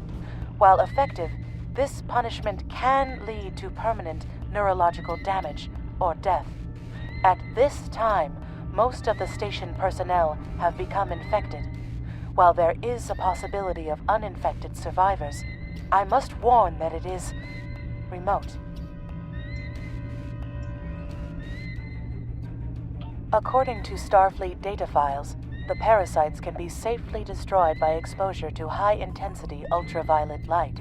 While effective, this punishment can lead to permanent neurological damage or death. At this time, Most of the station personnel have become infected. While there is a possibility of uninfected survivors, I must warn that it is remote. According to Starfleet data files, the parasites can be safely destroyed by exposure to high-intensity ultraviolet light.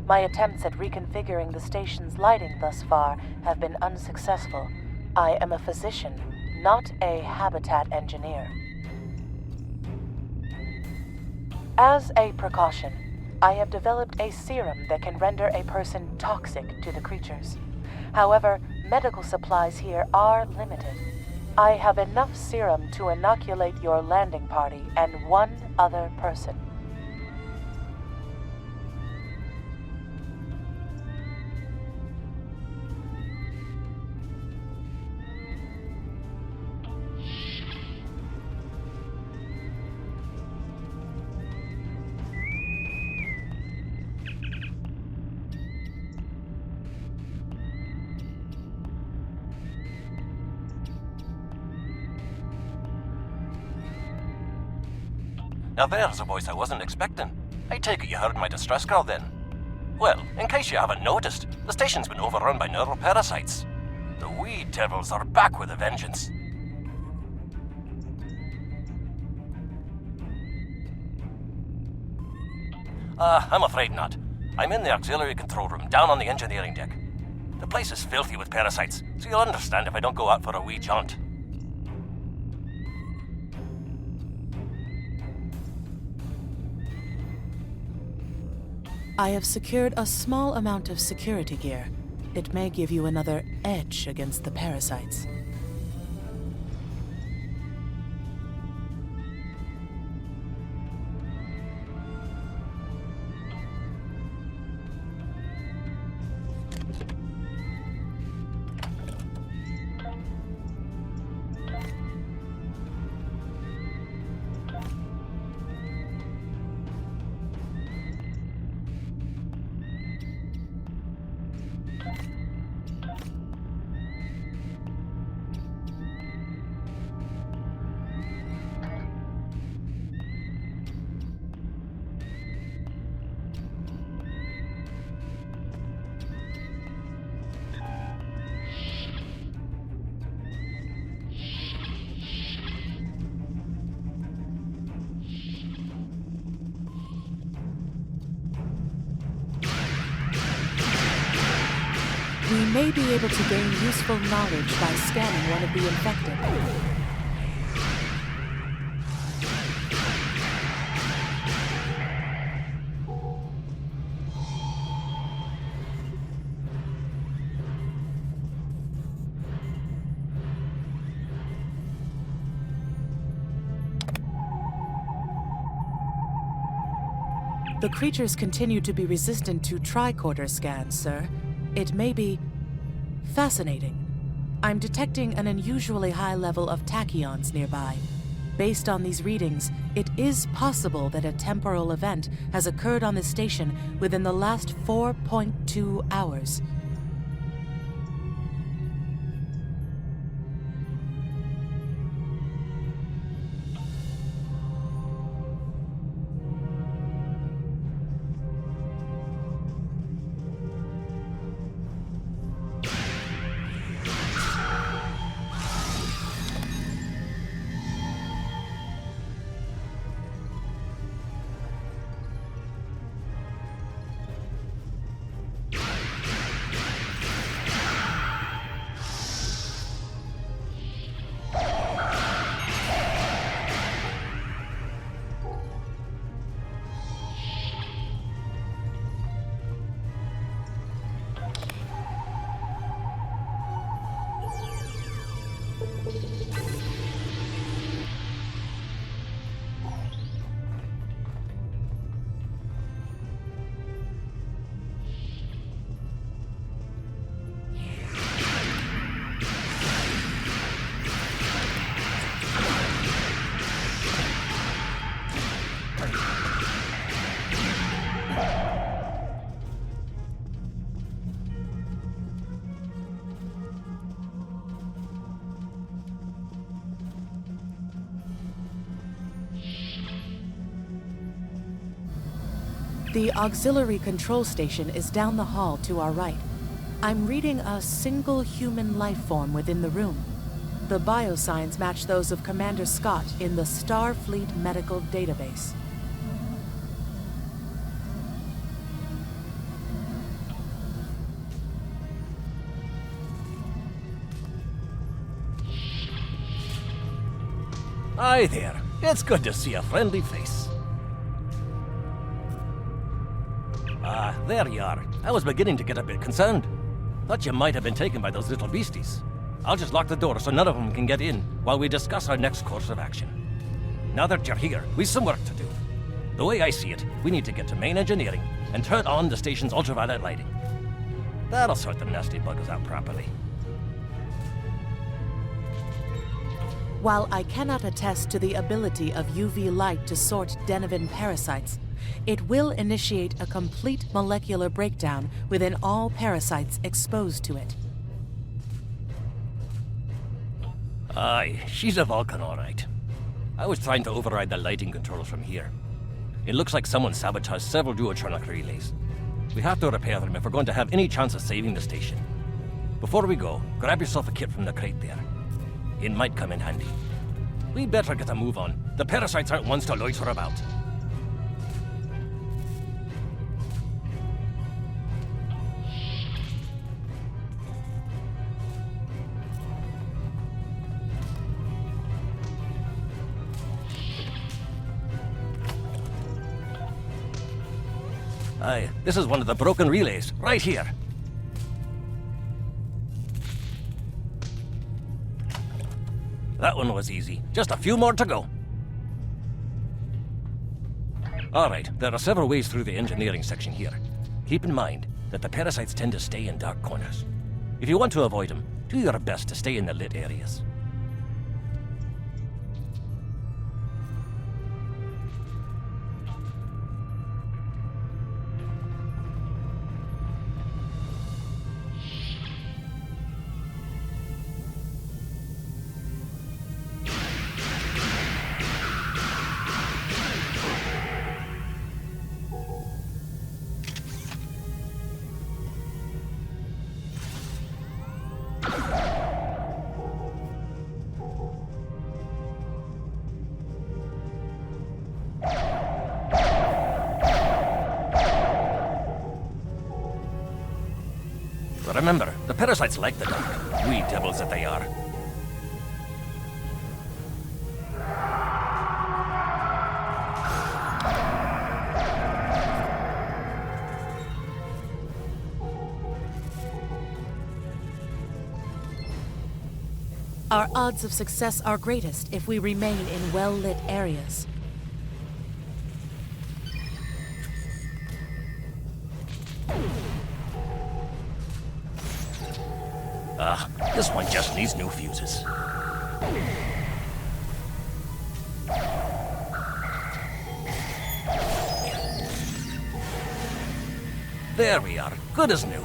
My attempts at reconfiguring the station's lighting thus far have been unsuccessful. I am a physician, not a habitat engineer. As a precaution, I have developed a serum that can render a person toxic to the creatures. However, medical supplies here are limited. I have enough serum to inoculate your landing party and one other person. Now there's a voice I wasn't expecting. I take it you heard my distress call then. Well, in case you haven't noticed, the station's been overrun by neuroparasites. The wee devils are back with a vengeance. I'm afraid not. I'm in the auxiliary control room, down on the engineering deck. The place is filthy with parasites, so you'll understand if I don't go out for a wee jaunt. I have secured a small amount of security gear. It may give you another edge against the parasites. We may be able to gain useful knowledge by scanning one of the infected. The creatures continue to be resistant to tricorder scans, sir. It may be fascinating. I'm detecting an unusually high level of tachyons nearby. Based on these readings, it is possible that a temporal event has occurred on this station within the last 4.2 hours. The auxiliary control station is down the hall to our right. I'm reading a single human life form within the room. The biosigns match those of Commander Scott in the Starfleet medical database. Hi there. It's good to see a friendly face. Ah, there you are. I was beginning to get a bit concerned. Thought you might have been taken by those little beasties. I'll just lock the door so none of them can get in while we discuss our next course of action. Now that you're here, we've some work to do. The way I see it, we need to get to main engineering and turn on the station's ultraviolet lighting. That'll sort the nasty buggers out properly. While I cannot attest to the ability of UV light to sort Denivan parasites, it will initiate a complete molecular breakdown within all parasites exposed to it. Aye, she's a Vulcan, all right. I was trying to override the lighting controls from here. It looks like someone sabotaged several duotronic relays. We have to repair them if we're going to have any chance of saving the station. Before we go, grab yourself a kit from the crate there. It might come in handy. We better get a move on. The parasites aren't ones to loiter about. Aye, this is one of the broken relays, right here. That one was easy. Just a few more to go. All right, there are several ways through the engineering section here. Keep in mind that the parasites tend to stay in dark corners. If you want to avoid them, do your best to stay in the lit areas. Remember, the parasites like the dark. Wee devils that they are. Our odds of success are greatest if we remain in well-lit areas. This one just needs new fuses. There we are, good as new.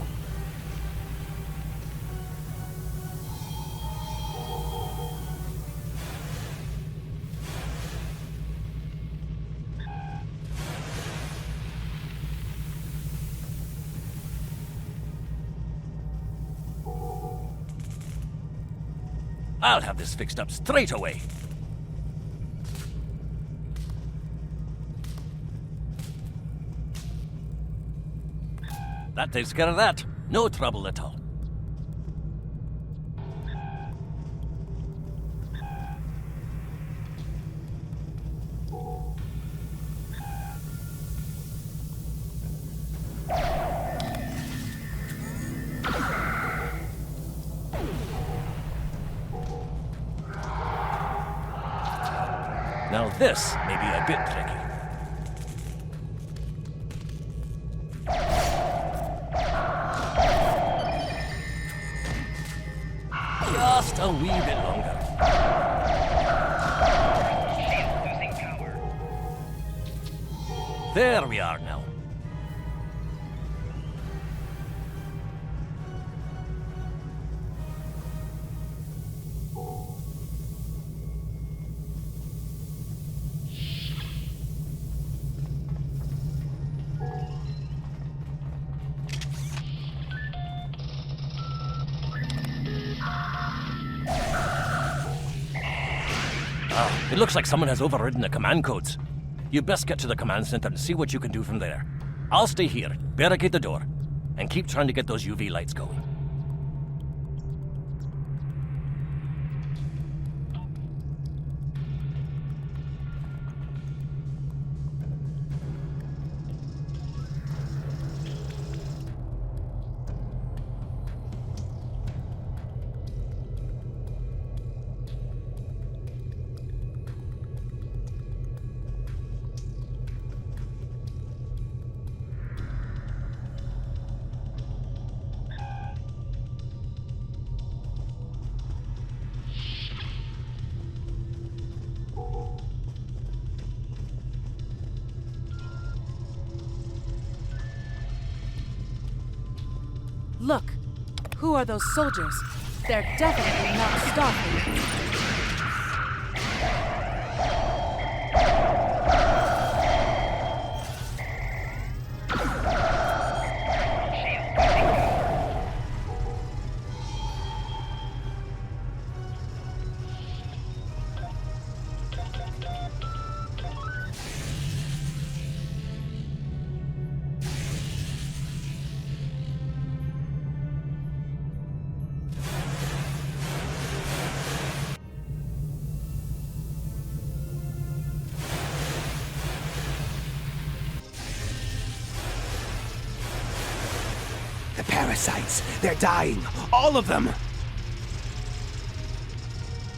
I'll have this fixed up straight away. That takes care of that. No trouble at all. Now this may be a bit tricky. Just a wee bit longer. Losing power. There we are now. It looks like someone has overridden the command codes. You best get to the command center and see what you can do from there. I'll stay here, barricade the door, and keep trying to get those UV lights going. Look! Who are those soldiers? They're definitely not Starfleet. Parasites! They're dying! All of them!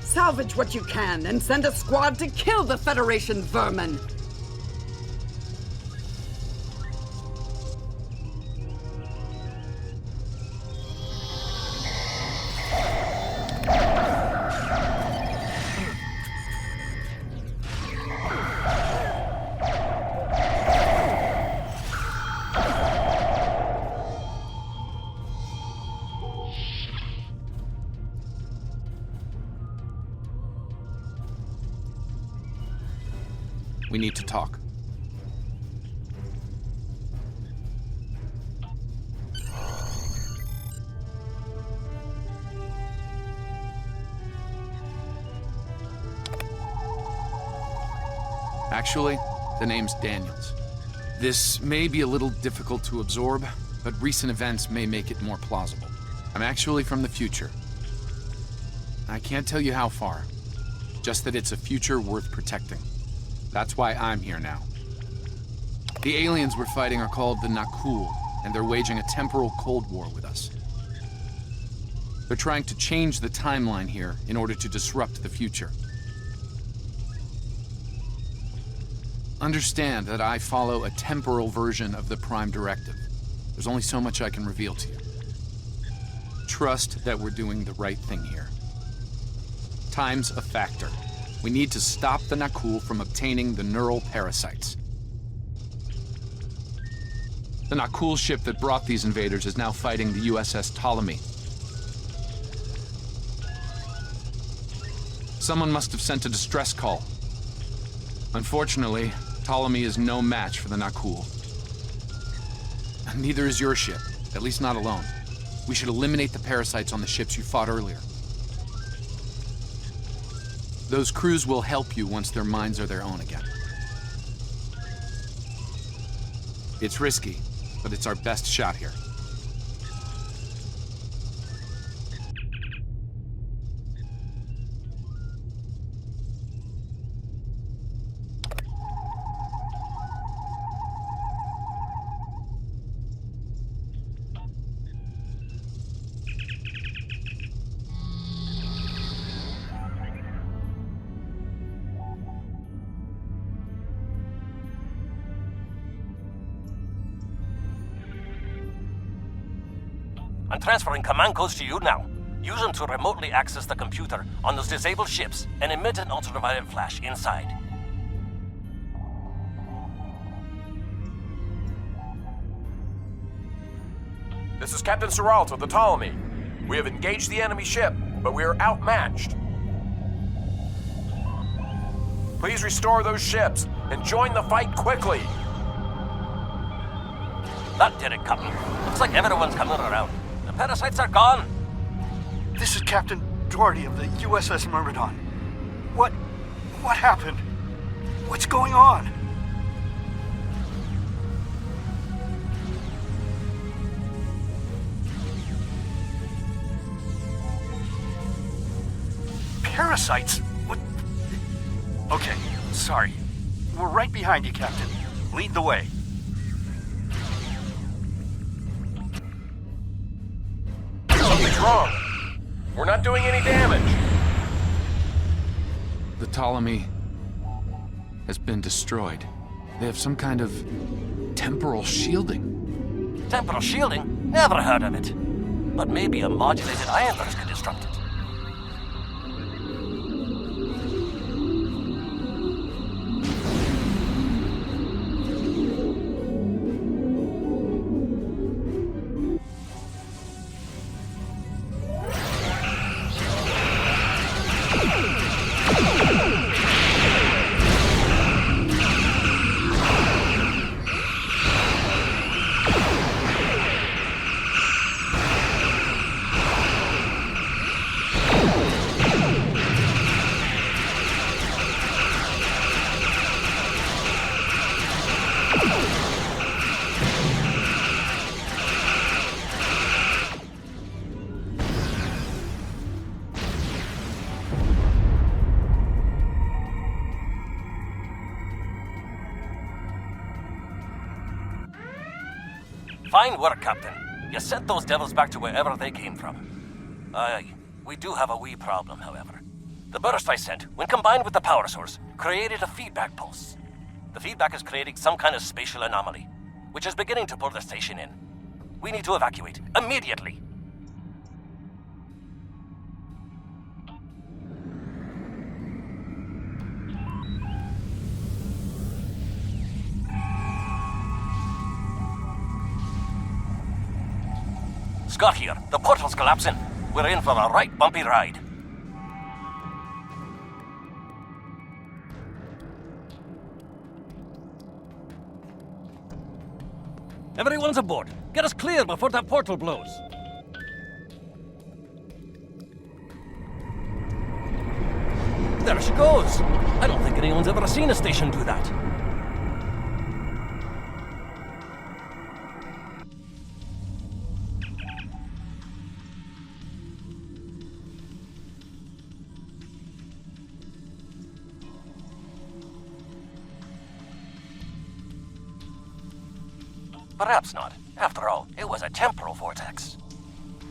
Salvage what you can and send a squad to kill the Federation vermin! We need to talk. Actually, the name's Daniels. This may be a little difficult to absorb, but recent events may make it more plausible. I'm actually from the future. I can't tell you how far, just that it's a future worth protecting. That's why I'm here now. The aliens we're fighting are called the Nakul, and they're waging a temporal Cold War with us. They're trying to change the timeline here in order to disrupt the future. Understand that I follow a temporal version of the Prime Directive. There's only so much I can reveal to you. Trust that we're doing the right thing here. Time's a factor. We need to stop the Nakul from obtaining the neural parasites. The Nakul ship that brought these invaders is now fighting the USS Ptolemy. Someone must have sent a distress call. Unfortunately, Ptolemy is no match for the Nakul. Neither is your ship, at least not alone. We should eliminate the parasites on the ships you fought earlier. Those crews will help you once their minds are their own again. It's risky, but it's our best shot here. I'm transferring command codes to you now. Use them to remotely access the computer on those disabled ships and emit an ultraviolet flash inside. This is Captain Seralt of the Ptolemy. We have engaged the enemy ship, but we are outmatched. Please restore those ships and join the fight quickly. That did it, Captain. Looks like everyone's coming around. The parasites are gone. This is Captain Doherty of the USS Myrmidon. What What happened? What's going on? Parasites? What? Okay, sorry. We're right behind you, Captain. Lead the way. Something's wrong. We're not doing any damage. The Ptolemy has been destroyed. They have some kind of temporal shielding. Temporal shielding? Never heard of it. But maybe a modulated ion burst could disrupt it. Fine work, Captain. You sent those devils back to wherever they came from. Aye, we do have a wee problem, however. The burst I sent, when combined with the power source, created a feedback pulse. The feedback is creating some kind of spatial anomaly, which is beginning to pull the station in. We need to evacuate, immediately. Scott here. The portal's collapsing. We're in for a right bumpy ride. Everyone's aboard. Get us clear before that portal blows. There she goes. I don't think anyone's ever seen a station do that. Perhaps not. After all, it was a temporal vortex.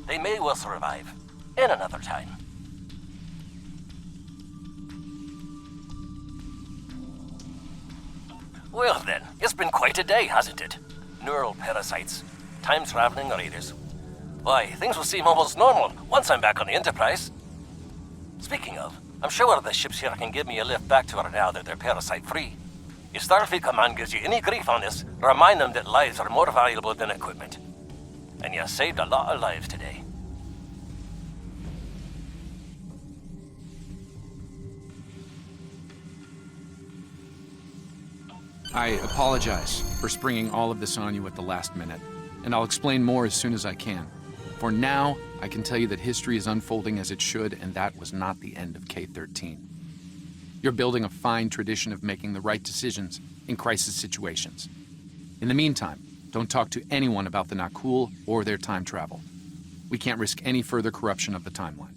They may well survive. In another time. Well then, it's been quite a day, hasn't it? Neural parasites, time-traveling raiders. Why, things will seem almost normal once I'm back on the Enterprise. Speaking of, I'm sure the ships here can give me a lift back to her now that they're parasite-free. If Starfleet Command gives you any grief on this, remind them that lives are more valuable than equipment. And you saved a lot of lives today. I apologize for springing all of this on you at the last minute, and I'll explain more as soon as I can. For now, I can tell you that history is unfolding as it should, and that was not the end of K-13. You're building a fine tradition of making the right decisions in crisis situations. In the meantime, don't talk to anyone about the Nakul or their time travel. We can't risk any further corruption of the timeline.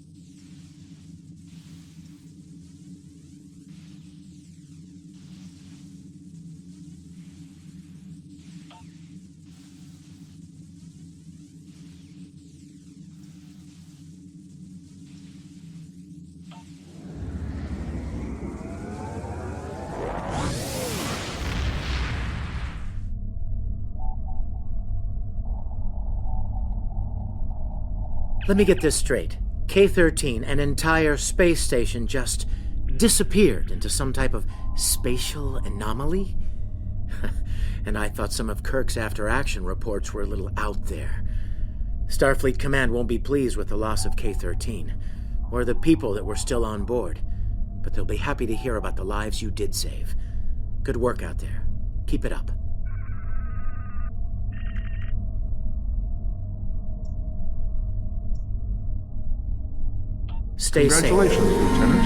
Let me get this straight. K-13, an entire space station, just disappeared into some type of spatial anomaly? And I thought some of Kirk's after-action reports were a little out there. Starfleet Command won't be pleased with the loss of K-13, or the people that were still on board, but they'll be happy to hear about the lives you did save. Good work out there. Keep it up. Stay safe. Congratulations, Lieutenant.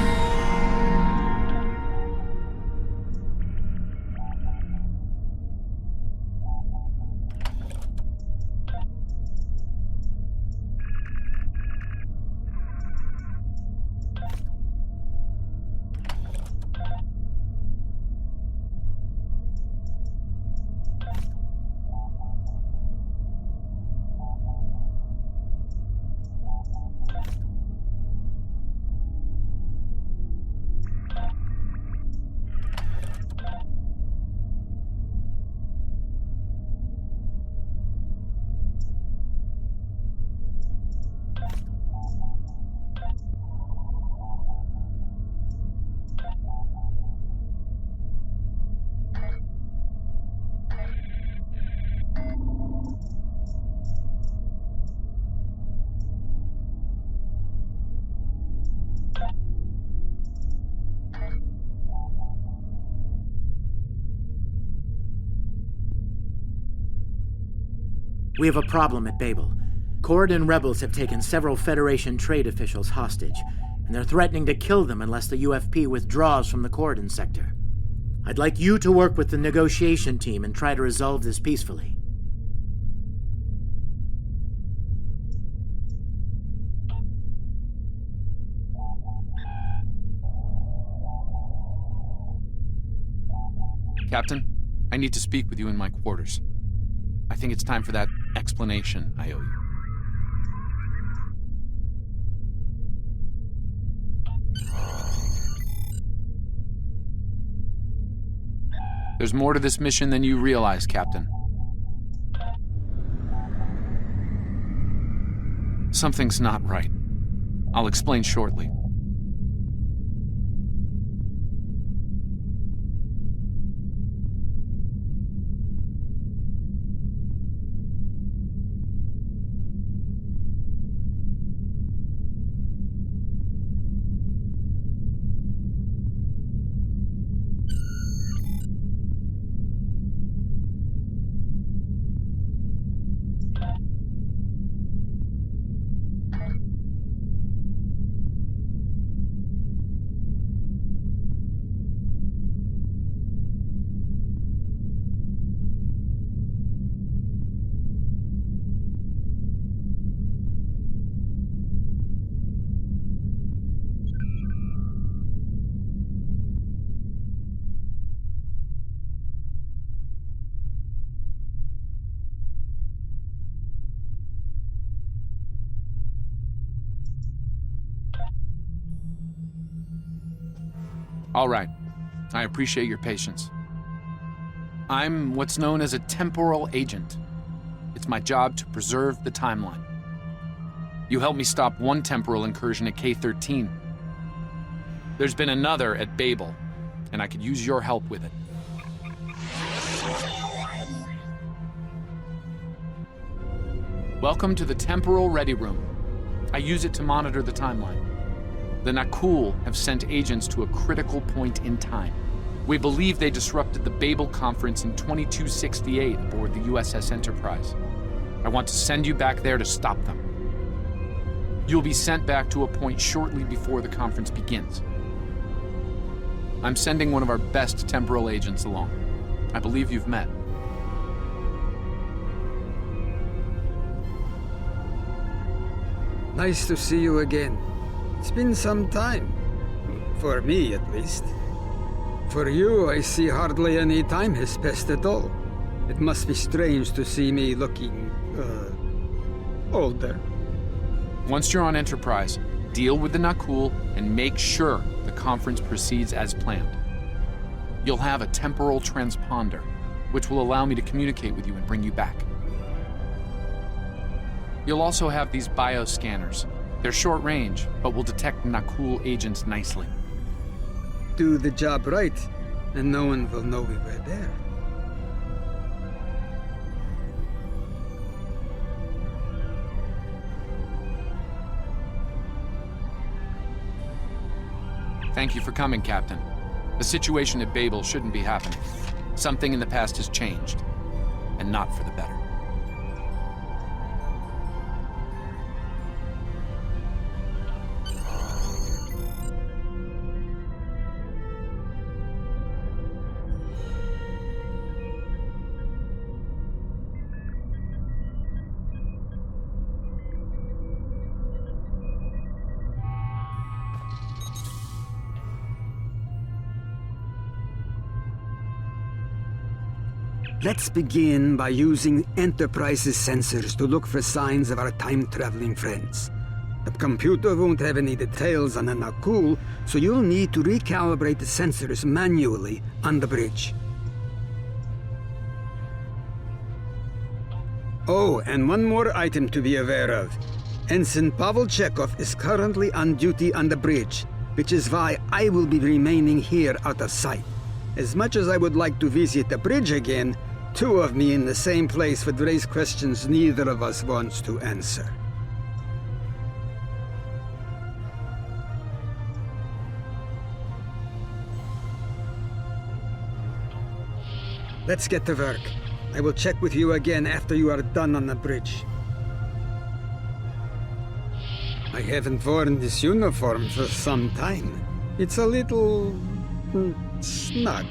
We have a problem at Babel. Corridon rebels have taken several Federation trade officials hostage, and they're threatening to kill them unless the UFP withdraws from the Corridon sector. I'd like you to work with the negotiation team and try to resolve this peacefully. Captain, I need to speak with you in my quarters. I think it's time for that explanation I owe you. There's more to this mission than you realize, Captain. Something's not right. I'll explain shortly. All right. I appreciate your patience. I'm what's known as a temporal agent. It's my job to preserve the timeline. You helped me stop one temporal incursion at K-13. There's been another at Babel, and I could use your help with it. Welcome to the Temporal Ready Room. I use it to monitor the timeline. The Nakul have sent agents to a critical point in time. We believe they disrupted the Babel conference in 2268 aboard the USS Enterprise. I want to send you back there to stop them. You'll be sent back to a point shortly before the conference begins. I'm sending one of our best temporal agents along. I believe you've met. Nice to see you again. It's been some time. For me, at least. For you, I see hardly any time has passed at all. It must be strange to see me looking, older. Once you're on Enterprise, deal with the Nakul and make sure the conference proceeds as planned. You'll have a temporal transponder, which will allow me to communicate with you and bring you back. You'll also have these bioscanners. They're short range, but will detect Nakul agents nicely. Do the job right, and no one will know we were there. Thank you for coming, Captain. The situation at Babel shouldn't be happening. Something in the past has changed, and not for the better. Let's begin by using Enterprise's sensors to look for signs of our time-traveling friends. The computer won't have any details on the Nakul, so you'll need to recalibrate the sensors manually on the bridge. Oh, and one more item to be aware of. Ensign Pavel Chekhov is currently on duty on the bridge, which is why I will be remaining here out of sight. As much as I would like to visit the bridge again, two of me in the same place would raise questions neither of us wants to answer. Let's get to work. I will check with you again after you are done on the bridge. I haven't worn this uniform for some time. It's a little... snug.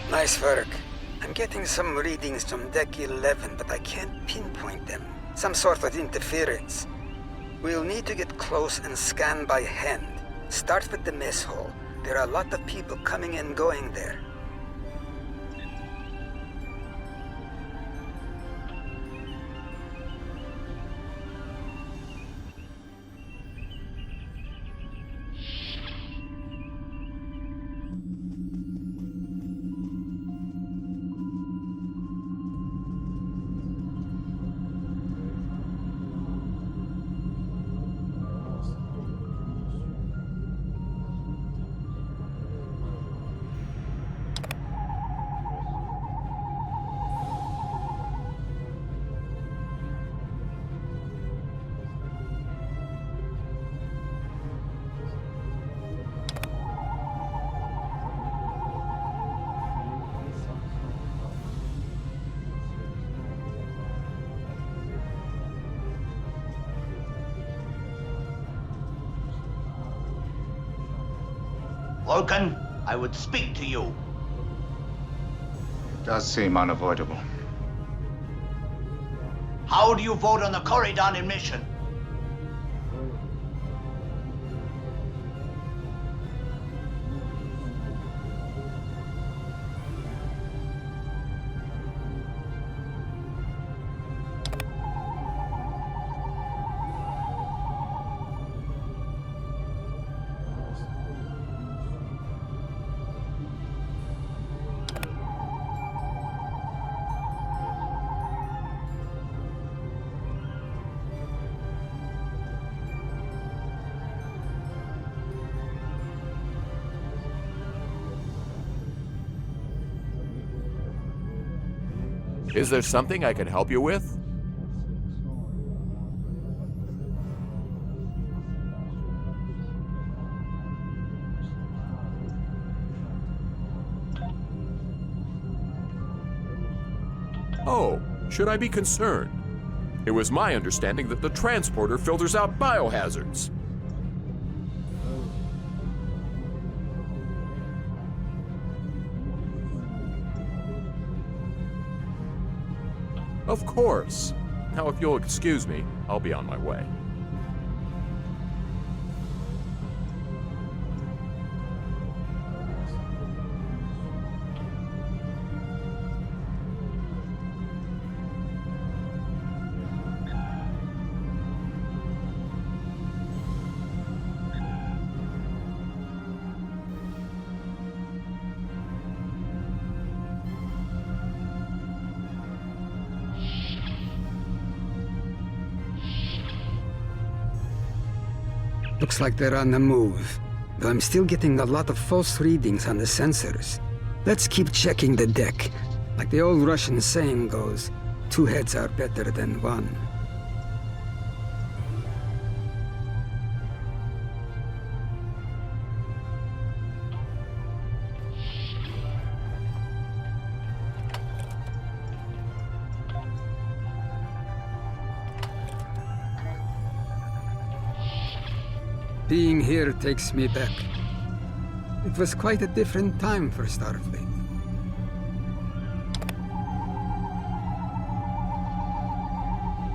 Nice work. I'm getting some readings from Deck 11, but I can't pinpoint them. Some sort of interference. We'll need to get close and scan by hand. Start with the mess hall. There are a lot of people coming and going there. Vulcan, I would speak to you. It does seem unavoidable. How do you vote on the Corridon mission? Is there something I can help you with? Oh, should I be concerned? It was my understanding that the transporter filters out biohazards. Of course. Now, if you'll excuse me, I'll be on my way. Looks like they're on the move, though I'm still getting a lot of false readings on the sensors. Let's keep checking the deck. Like the old Russian saying goes, 2 heads are better than 1. Being here takes me back. It was quite a different time for Starfleet.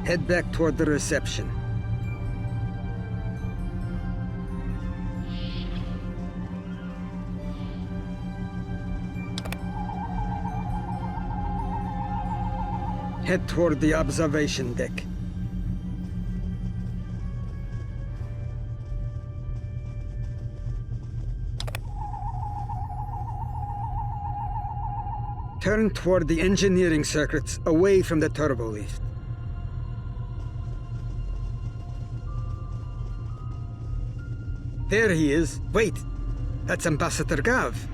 Head back toward the reception. Head toward the observation deck. Turn toward the engineering circuits, away from the turbo lift. There he is. Wait, that's Ambassador Gav.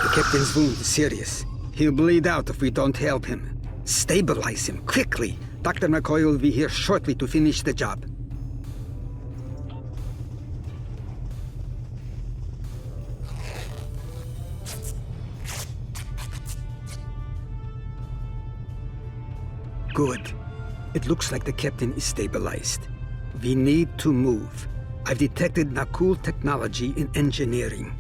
The captain's wound is serious. He'll bleed out if we don't help him. Stabilize him, quickly. Dr. McCoy will be here shortly to finish the job. Good. It looks like the captain is stabilized. We need to move. I've detected Nakul technology in engineering.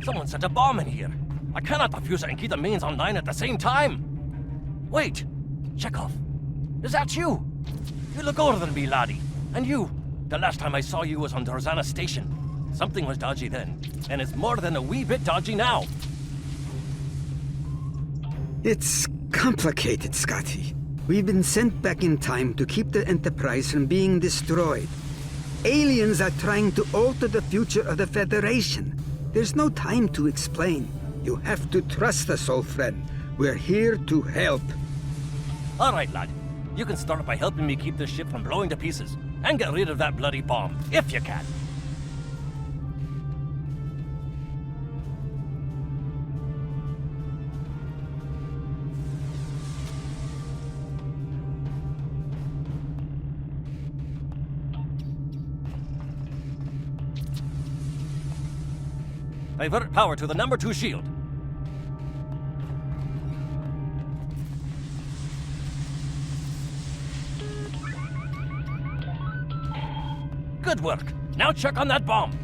Someone set a bomb in here. I cannot defuse it and keep the mains online at the same time. Wait, Chekhov, is that you? You look older than me, laddie. And you, the last time I saw you was on Dorzana Station. Something was dodgy then, and it's more than a wee bit dodgy now. It's complicated, Scotty. We've been sent back in time to keep the Enterprise from being destroyed. Aliens are trying to alter the future of the Federation. There's no time to explain. You have to trust us, old friend. We're here to help. All right, lad. You can start by helping me keep this ship from blowing to pieces. And get rid of that bloody bomb, if you can. Divert power to the number 2 shield. Good work. Now check on that bomb.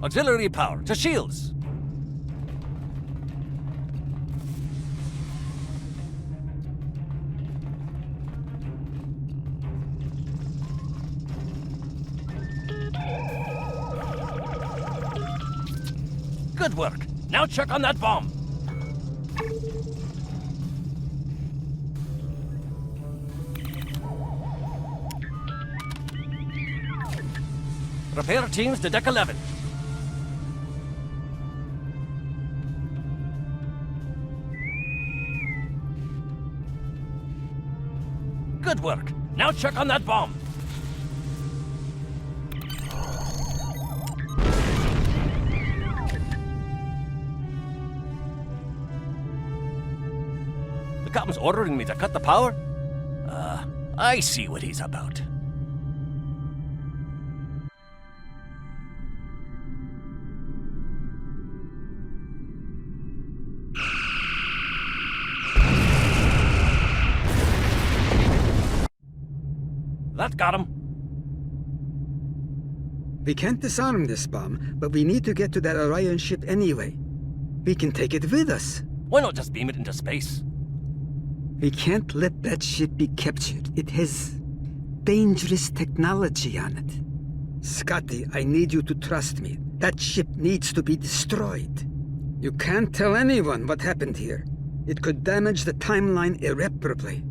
Auxiliary power to shields. Good work. Now check on that bomb. Repair teams to Deck 11. Good work. Now check on that bomb. The captain's ordering me to cut the power? I see what he's about. That got him. We can't disarm this bomb, but we need to get to that Orion ship anyway. We can take it with us. Why not just beam it into space? We can't let that ship be captured. It has dangerous technology on it. Scotty, I need you to trust me. That ship needs to be destroyed. You can't tell anyone what happened here. It could damage the timeline irreparably.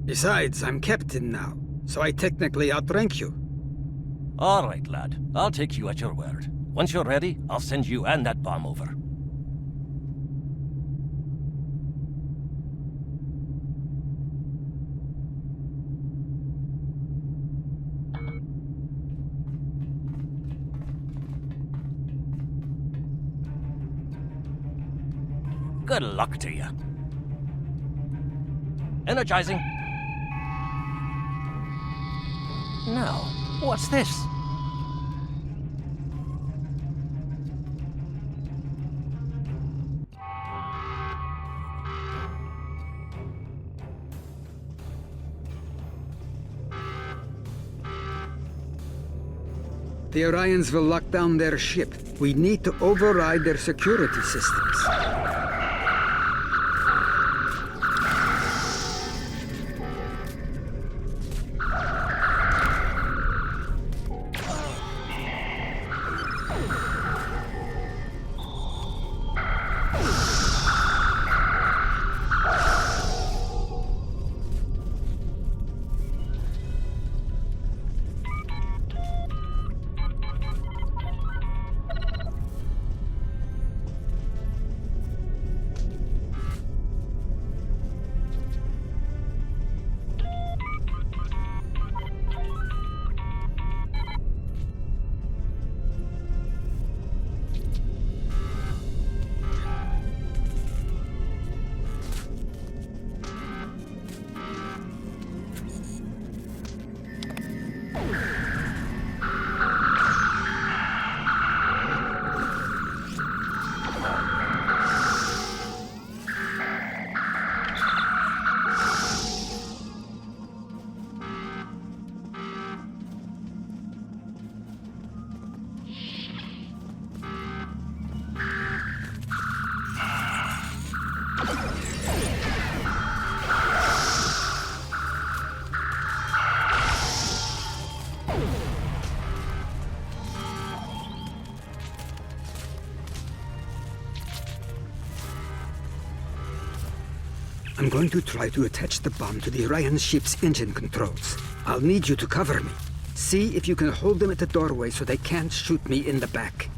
Besides, I'm captain now, so I technically outrank you. All right, lad. I'll take you at your word. Once you're ready, I'll send you and that bomb over. Good luck to you. Energizing. Now, what's this? The Orions will lock down their ship. We need to override their security systems. I'm going to try to attach the bomb to the Orion ship's engine controls. I'll need you to cover me. See if you can hold them at the doorway so they can't shoot me in the back.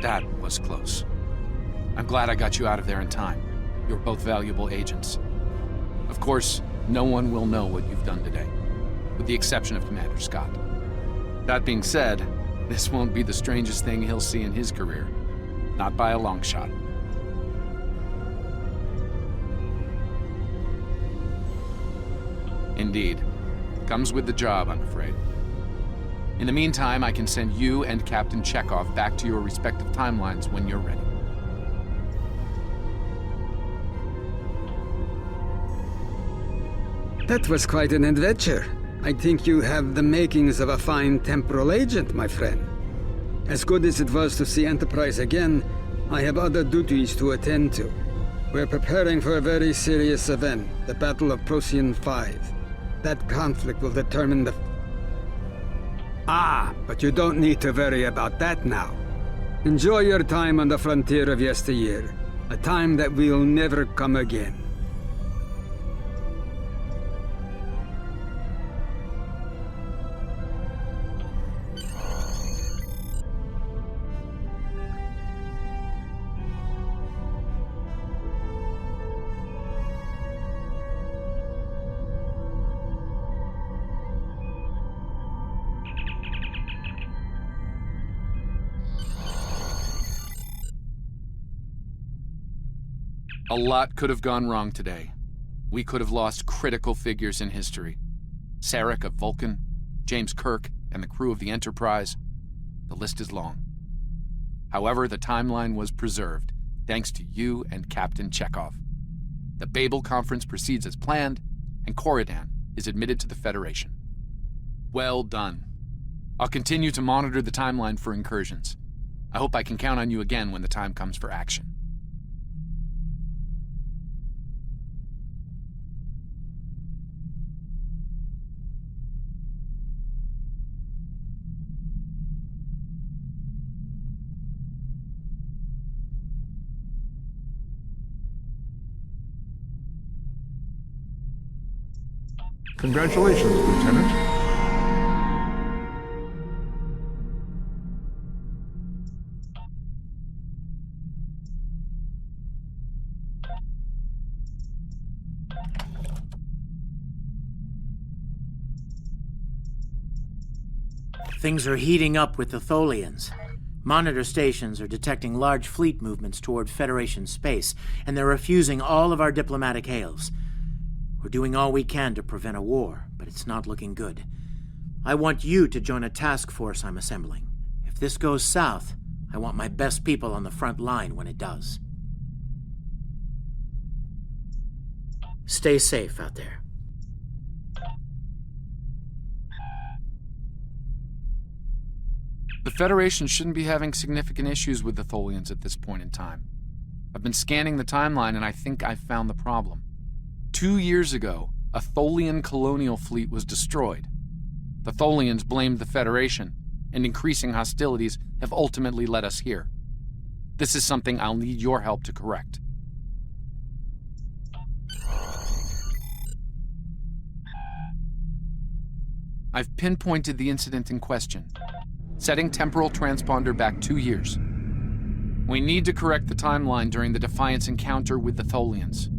That was close. I'm glad I got you out of there in time. You're both valuable agents. Of course, no one will know what you've done today, with the exception of Commander Scott. That being said, this won't be the strangest thing he'll see in his career. Not by a long shot. Indeed. Comes with the job, I'm afraid. In the meantime, I can send you and Captain Chekhov back to your respective timelines when you're ready. That was quite an adventure. I think you have the makings of a fine temporal agent, my friend. As good as it was to see Enterprise again, I have other duties to attend to. We're preparing for a very serious event, the Battle of Procyon 5. That conflict will determine the... Ah, but you don't need to worry about that now. Enjoy your time on the frontier of yesteryear, a time that will never come again. A lot could have gone wrong today. We could have lost critical figures in history. Sarek of Vulcan, James Kirk, and the crew of the Enterprise. The list is long. However, the timeline was preserved, thanks to you and Captain Chekhov. The Babel conference proceeds as planned, and Corridan is admitted to the Federation. Well done. I'll continue to monitor the timeline for incursions. I hope I can count on you again when the time comes for action. Congratulations, Lieutenant. Things are heating up with the Tholians. Monitor stations are detecting large fleet movements toward Federation space, and they're refusing all of our diplomatic hails. We're doing all we can to prevent a war, but it's not looking good. I want you to join a task force I'm assembling. If this goes south, I want my best people on the front line when it does. Stay safe out there. The Federation shouldn't be having significant issues with the Tholians at this point in time. I've been scanning the timeline and I think I've found the problem. 2 years ago, a Tholian colonial fleet was destroyed. The Tholians blamed the Federation, and increasing hostilities have ultimately led us here. This is something I'll need your help to correct. I've pinpointed the incident in question, setting temporal transponder back 2 years. We need to correct the timeline during the Defiance encounter with the Tholians.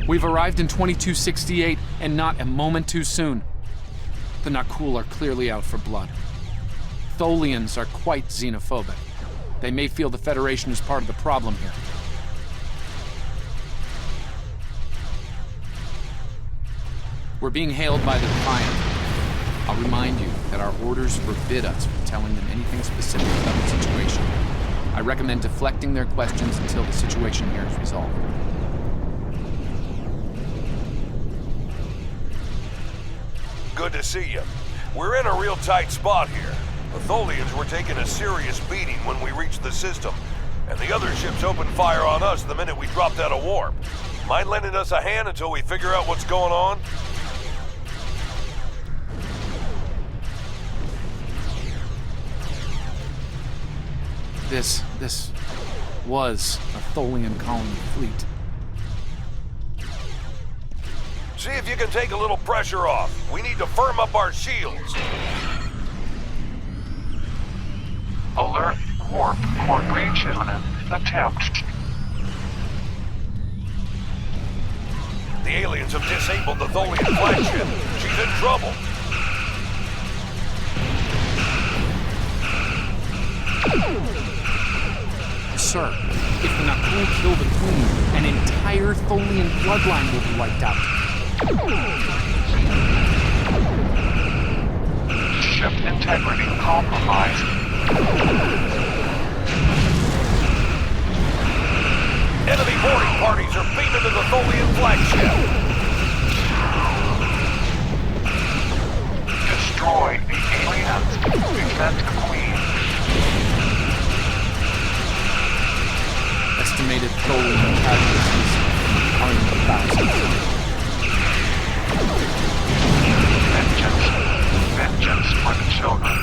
We've arrived in 2268, and not a moment too soon. The Nakul are clearly out for blood. Tholians are quite xenophobic. They may feel the Federation is part of the problem here. We're being hailed by the Defiant. I'll remind you that our orders forbid us from telling them anything specific about the situation. I recommend deflecting their questions until the situation here is resolved. Good to see you. We're in a real tight spot here. The Tholians were taking a serious beating when we reached the system, and the other ships opened fire on us the minute we dropped out of warp. Mind lending us a hand until we figure out what's going on? This was a Tholian colony fleet. See if you can take a little pressure off. We need to firm up our shields. Alert warp for breach imminent. Attempt. The aliens have disabled the Tholian flagship. She's in trouble. Sir, if the Nakul kill the Queen, an entire Tholian bloodline will be wiped out. Ship integrity compromised. Enemy boarding parties are beaming to the Tholian flagship. Destroy the aliens. Defend the Queen. Estimated Tholian casualties are in the thousands. Vengeance for the children.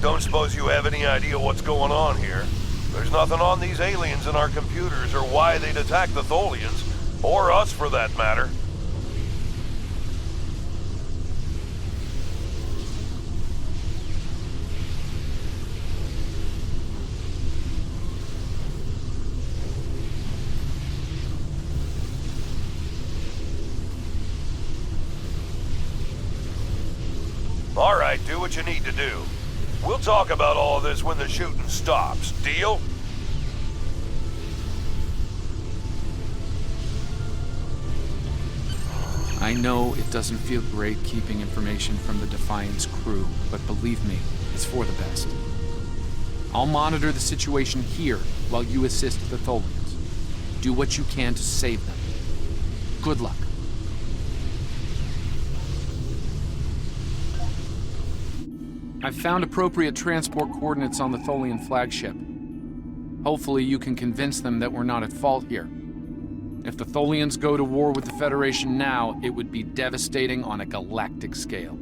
Don't suppose you have any idea what's going on here? There's nothing on these aliens in our computers or why they'd attack the Tholians, or us for that matter. All right, do what you need to do. We'll talk about all of this when the shooting stops. Deal? I know it doesn't feel great keeping information from the Defiance crew, but believe me, it's for the best. I'll monitor the situation here while you assist the Tholians. Do what you can to save them. Good luck. I've found appropriate transport coordinates on the Tholian flagship. Hopefully you can convince them that we're not at fault here. If the Tholians go to war with the Federation now, it would be devastating on a galactic scale.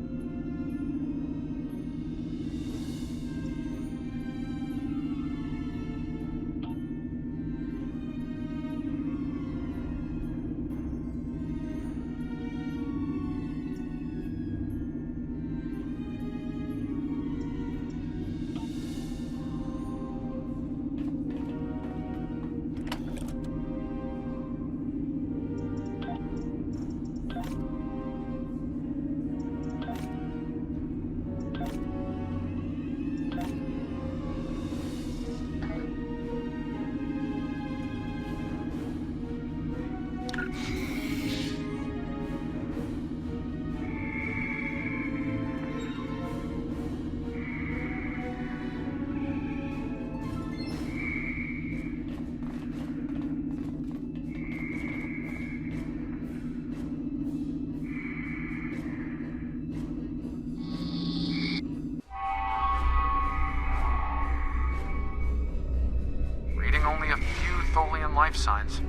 Only a few Tholian life signs.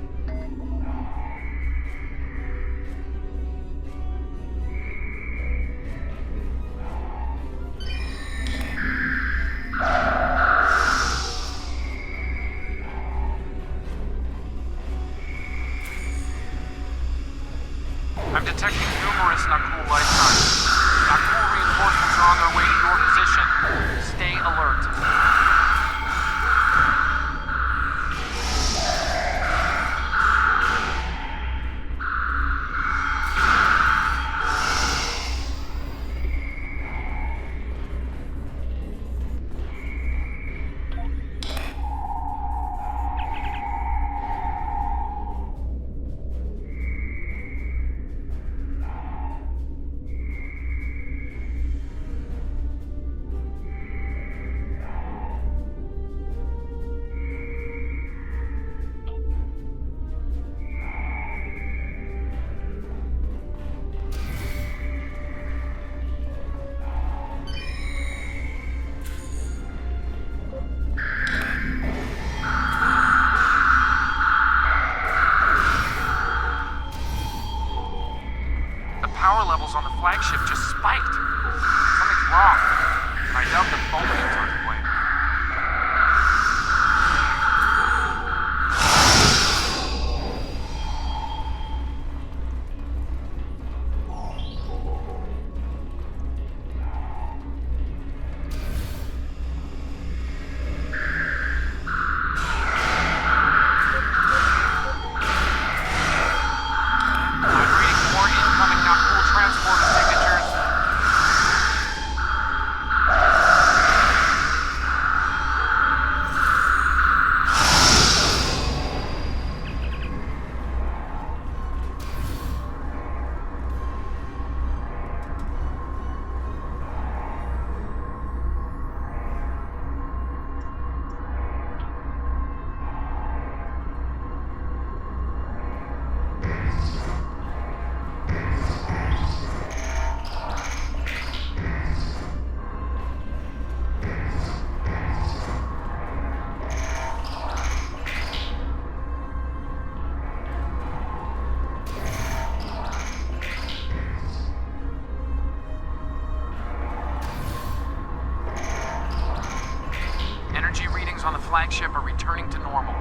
flagship are returning to normal.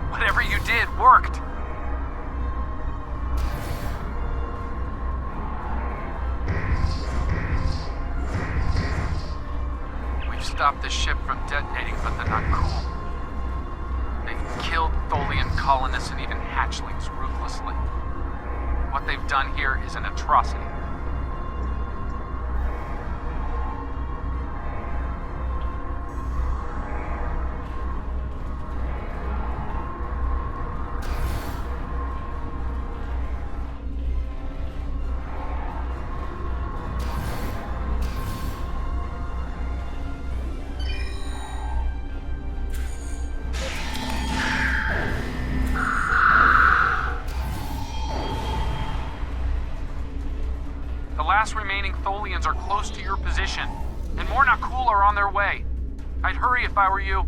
Whatever you did worked. We've stopped the ship from detonating, but they're not cool. They've killed Tholian colonists and even hatchlings ruthlessly. What they've done here is an atrocity. The last remaining Tholians are close to your position, and more not cool are on their way. I'd hurry if I were you.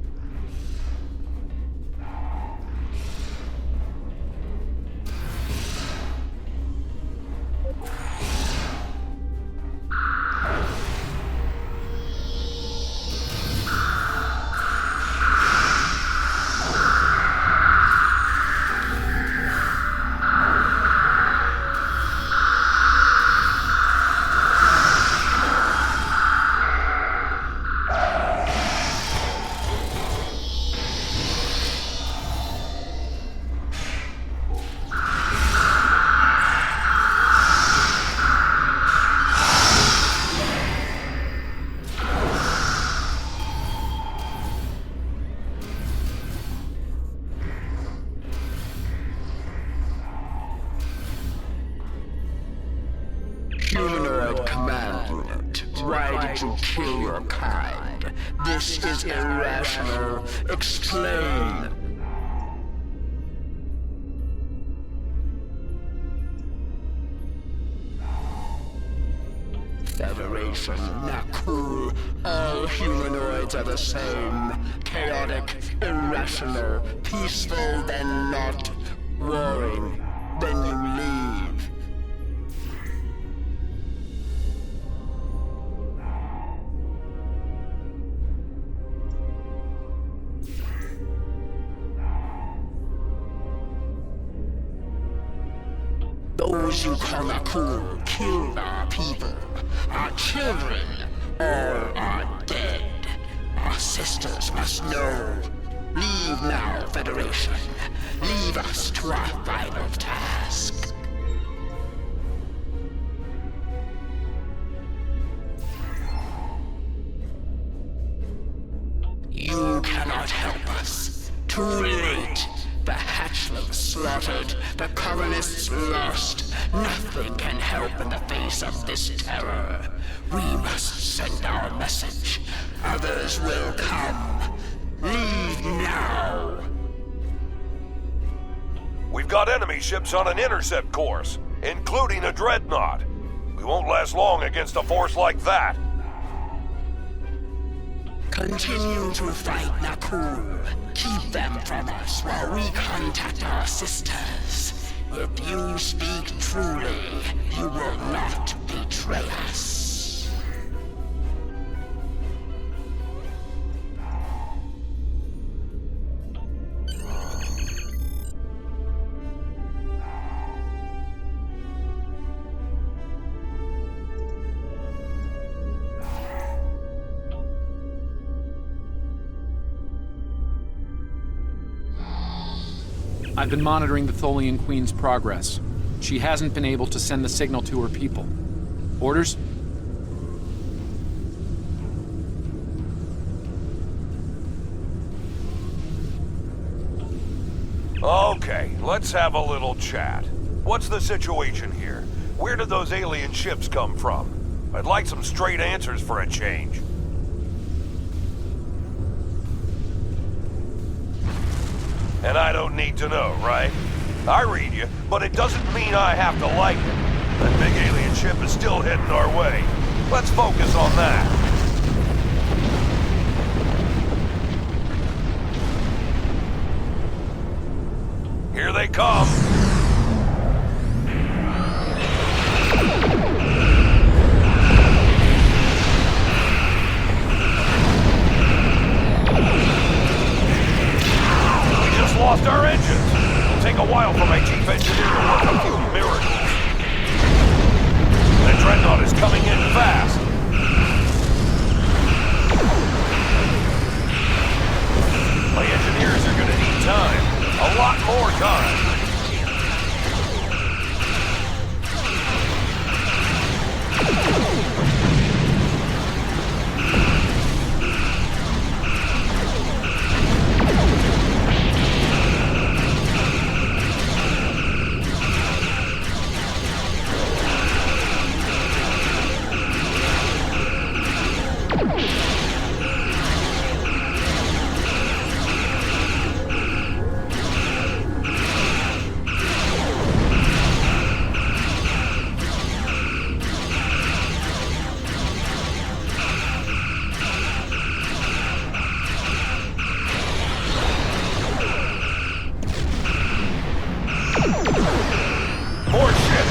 Humanoid command unit, why did you kill your kind? This is irrational. Explain. Federation, not cool. All humanoids are the same. Chaotic, irrational, peaceful, then not. Warring, then you leave. Those you call not cool killed our people, our children, all are dead. Our sisters must know. Leave now, Federation. Leave us to our final task. You cannot help us. Too late. The hatchlings slaughtered, the colonists lost. Nothing can help in the face of this terror. We must send our message. Others will come. Leave now. We've got enemy ships on an intercept course, including a dreadnought. We won't last long against a force like that. Continue to fight, Nakul. Keep them from us while we contact our sisters. If you speak truly, you will not betray us. I've been monitoring the Tholian Queen's progress. She hasn't been able to send the signal to her people. Orders? Okay, let's have a little chat. What's the situation here? Where did those alien ships come from? I'd like some straight answers for a change. And I don't need to know, right? I read you, but it doesn't mean I have to like it. That big alien ship is still heading our way. Let's focus on that. Here they come. lost our engines. It'll take a while for my chief engineer to work a few miracles. The dreadnought is coming in fast. My engineers are gonna need time. A lot more time.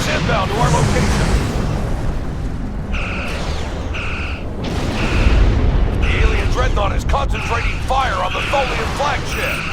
Inbound to our location. The alien dreadnought is concentrating fire on the Tholian flagship.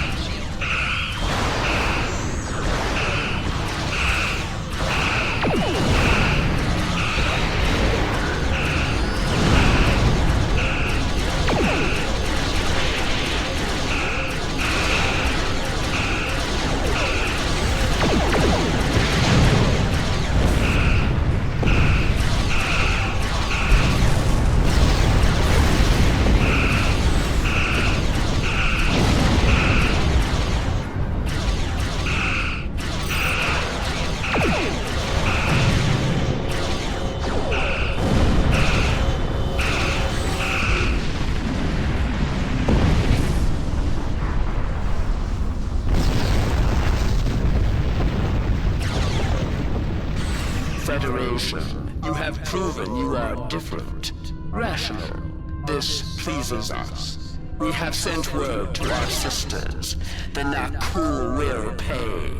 Federation, you have proven you are different, rational. This pleases us. We have sent word to our sisters. The Naku will pay.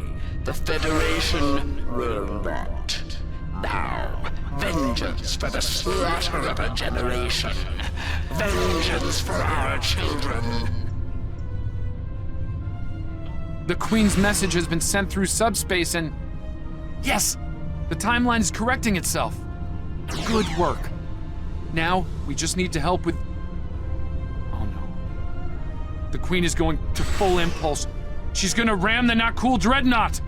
The Federation will not. Now, vengeance for the slaughter of a generation. Vengeance for our children. The Queen's message has been sent through subspace and... Yes! The timeline is correcting itself. Good work. Now, we just need to help with... Oh no. The Queen is going to full impulse. She's gonna ram the not cool dreadnought!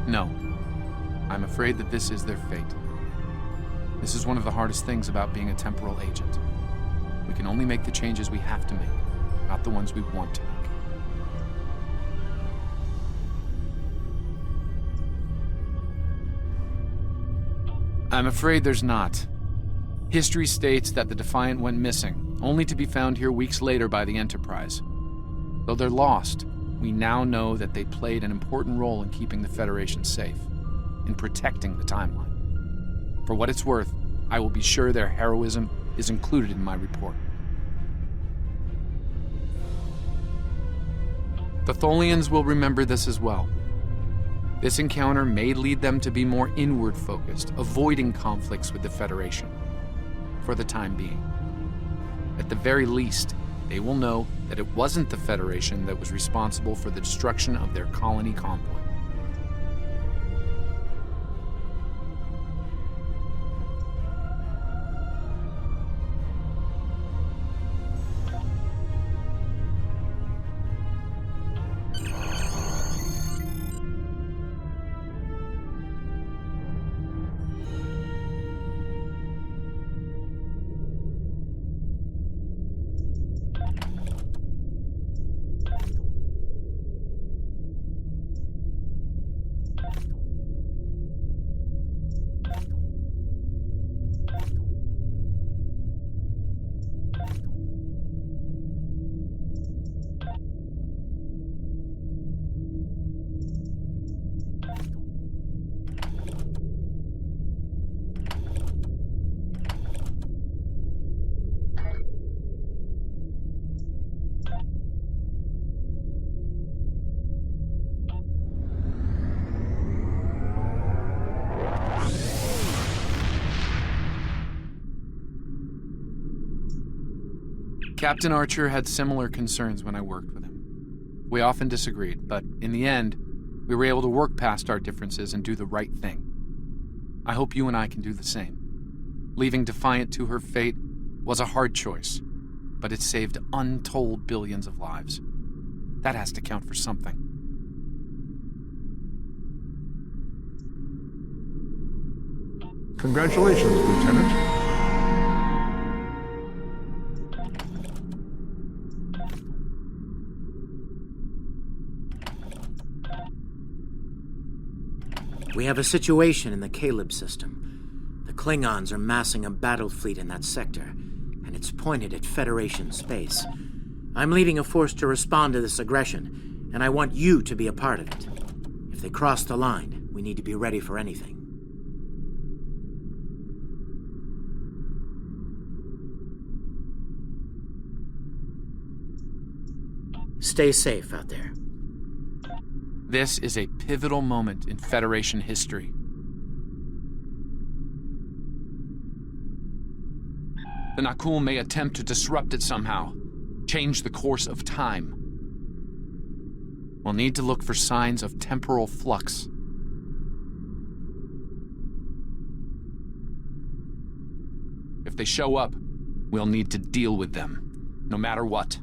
No. I'm afraid that this is their fate. This is one of the hardest things about being a temporal agent. We can only make the changes we have to make, not the ones we want to make. I'm afraid there's not. History states that the Defiant went missing, only to be found here weeks later by the Enterprise. Though they're lost, we now know that they played an important role in keeping the Federation safe, in protecting the timeline. For what it's worth, I will be sure their heroism is included in my report. The Tholians will remember this as well. This encounter may lead them to be more inward-focused, avoiding conflicts with the Federation, for the time being. At the very least, they will know that it wasn't the Federation that was responsible for the destruction of their colony convoy. Captain Archer had similar concerns when I worked with him. We often disagreed, but in the end, we were able to work past our differences and do the right thing. I hope you and I can do the same. Leaving Defiant to her fate was a hard choice, but it saved untold billions of lives. That has to count for something. Congratulations, Lieutenant. We have a situation in the Caleb system. The Klingons are massing a battle fleet in that sector, and it's pointed at Federation space. I'm leading a force to respond to this aggression, and I want you to be a part of it. If they cross the line, we need to be ready for anything. Stay safe out there. This is a pivotal moment in Federation history. The Nakul may attempt to disrupt it somehow, change the course of time. We'll need to look for signs of temporal flux. If they show up, we'll need to deal with them, no matter what.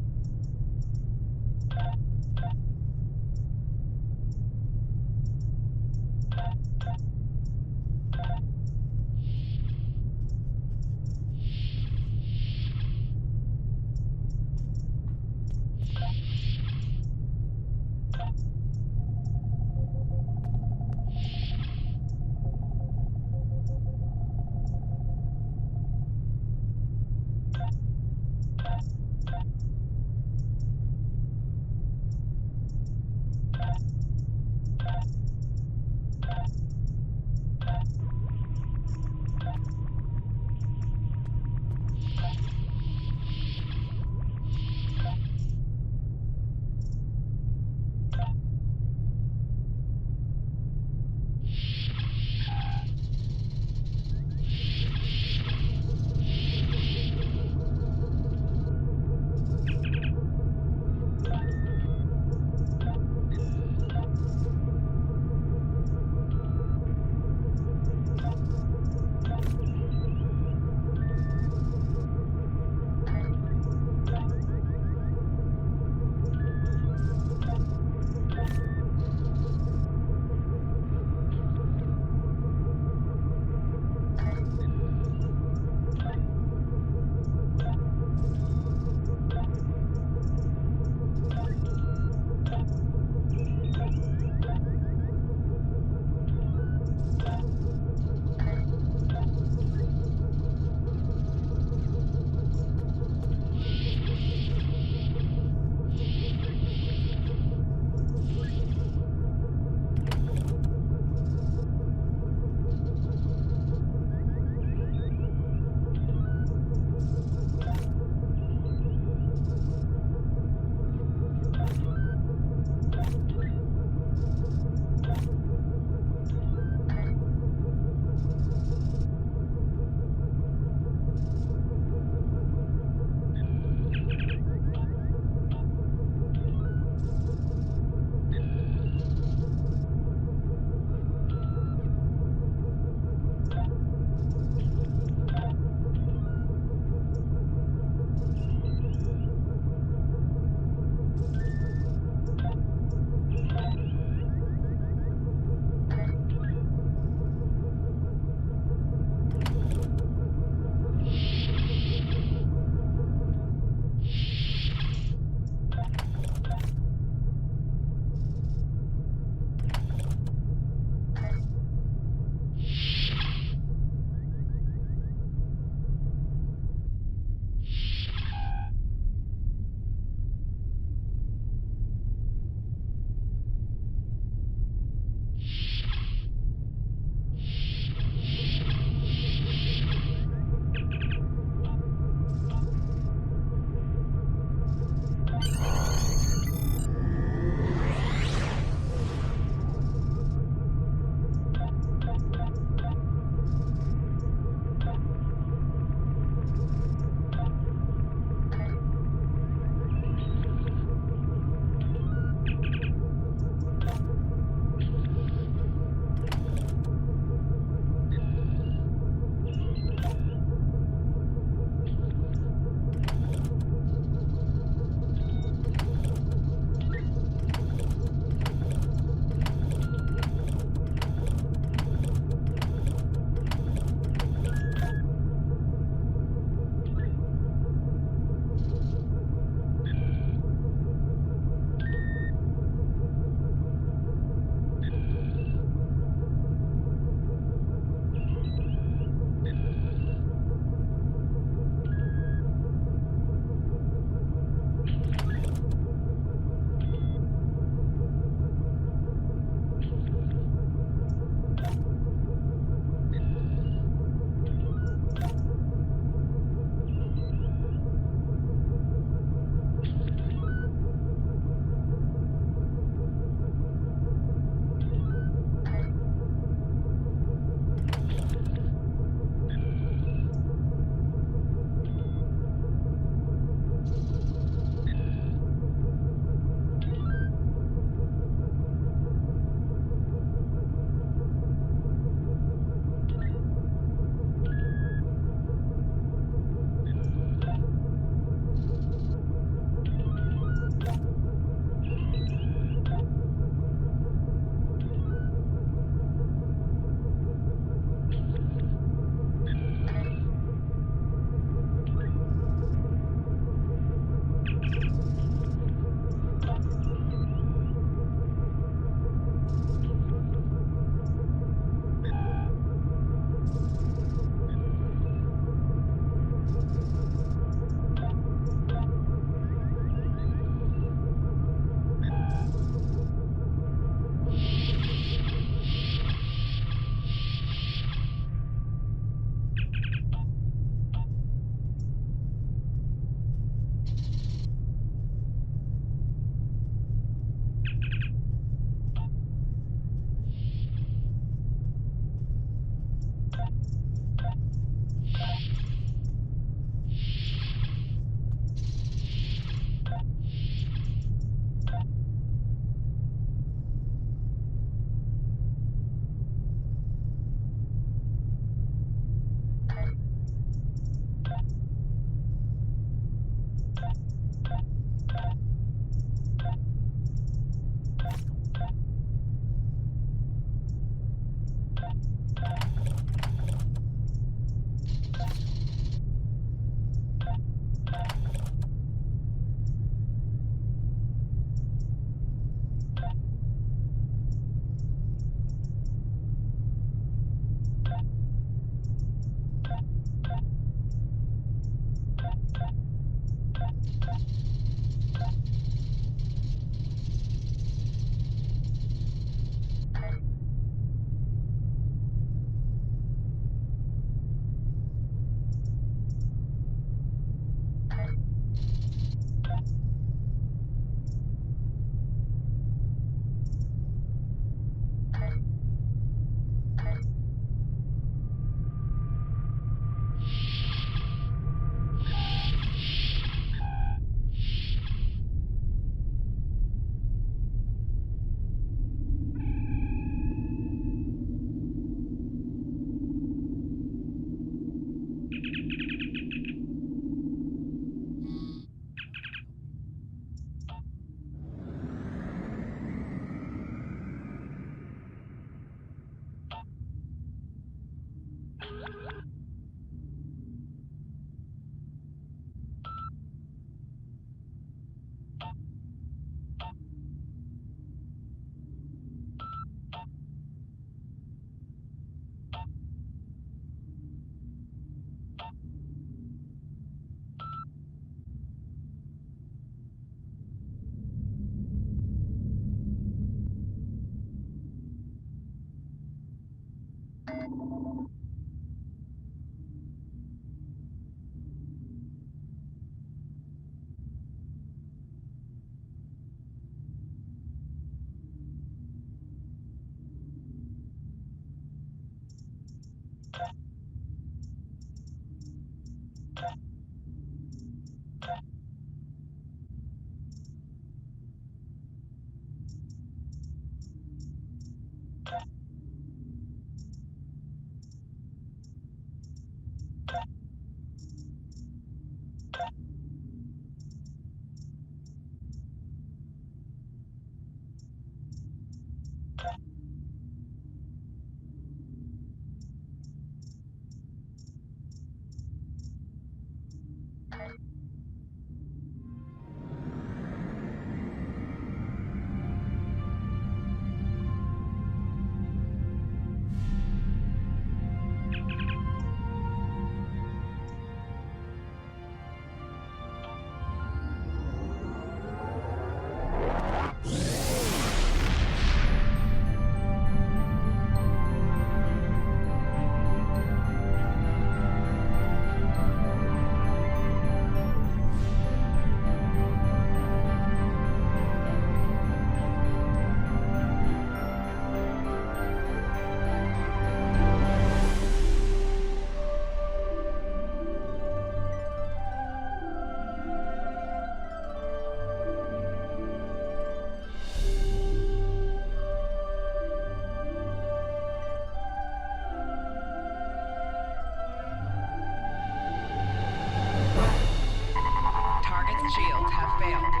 Shields have failed.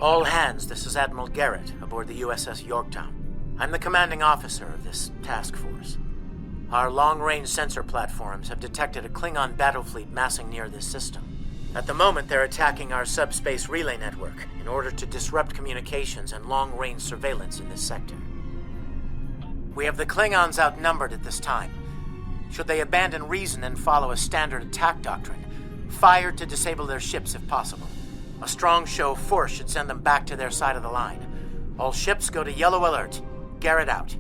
All hands, this is Admiral Garrett aboard the USS Yorktown. I'm the commanding officer of this task force. Our long-range sensor platforms have detected a Klingon battle fleet massing near this system. At the moment, they're attacking our subspace relay network in order to disrupt communications and long-range surveillance in this sector. We have the Klingons outnumbered at this time. Should they abandon reason and follow a standard attack doctrine, fire to disable their ships if possible. A strong show of force should send them back to their side of the line. All ships go to yellow alert. Garrett out.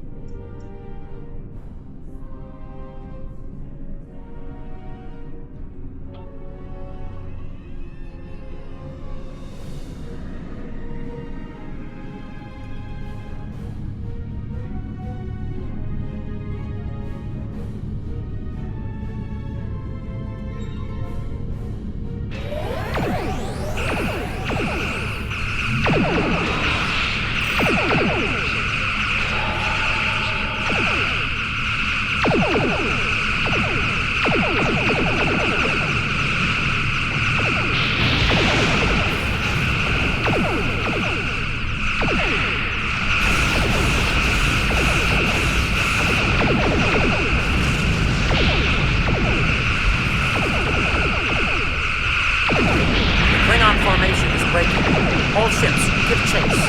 All ships, give chase.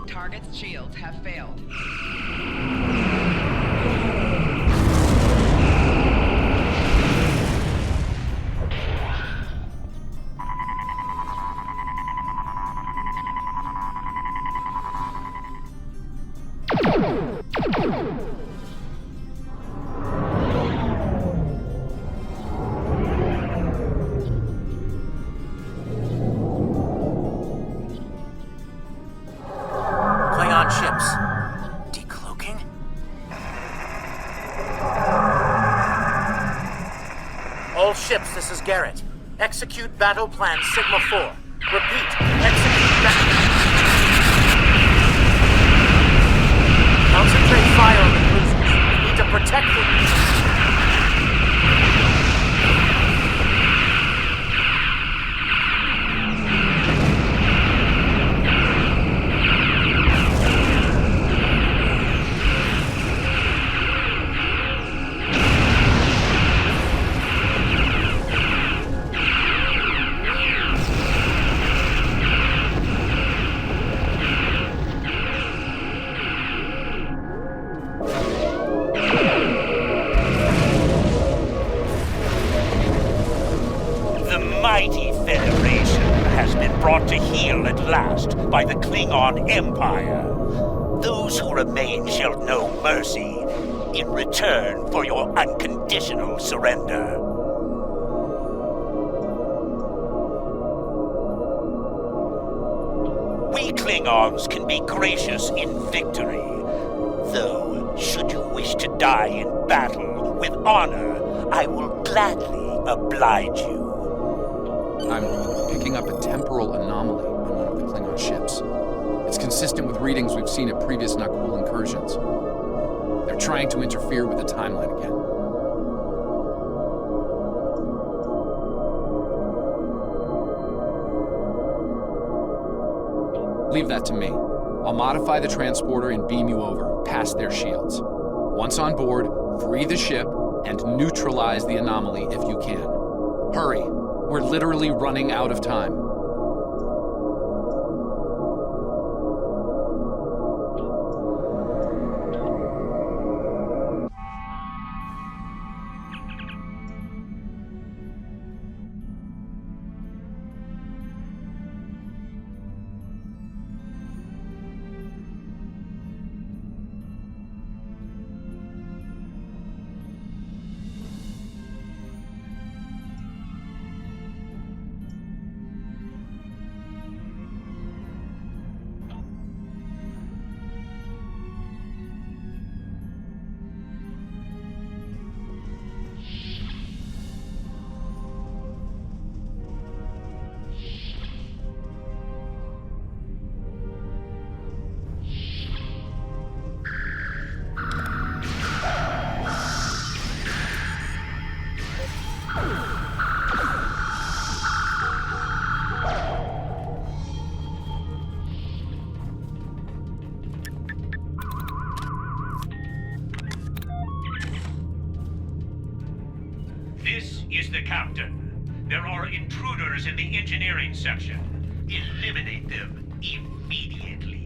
Target's shields have failed. Klingon ships. Decloaking? All ships, this is Garrett. Execute battle plan Sigma 4. Repeat, execute battle... Concentrate fire on the cruisers. We need to protect them. Mighty Federation has been brought to heel at last by the Klingon Empire. Those who remain shall know mercy in return for your unconditional surrender. We Klingons can be gracious in victory, though should you wish to die in battle with honor, I will gladly oblige you. I'm picking up a temporal anomaly on one of the Klingon ships. It's consistent with readings we've seen at previous Nakul incursions. They're trying to interfere with the timeline again. Leave that to me. I'll modify the transporter and beam you over, past their shields. Once on board, free the ship and neutralize the anomaly if you can. Hurry. We're literally running out of time. This is the captain. There are intruders in the engineering section. Eliminate them immediately.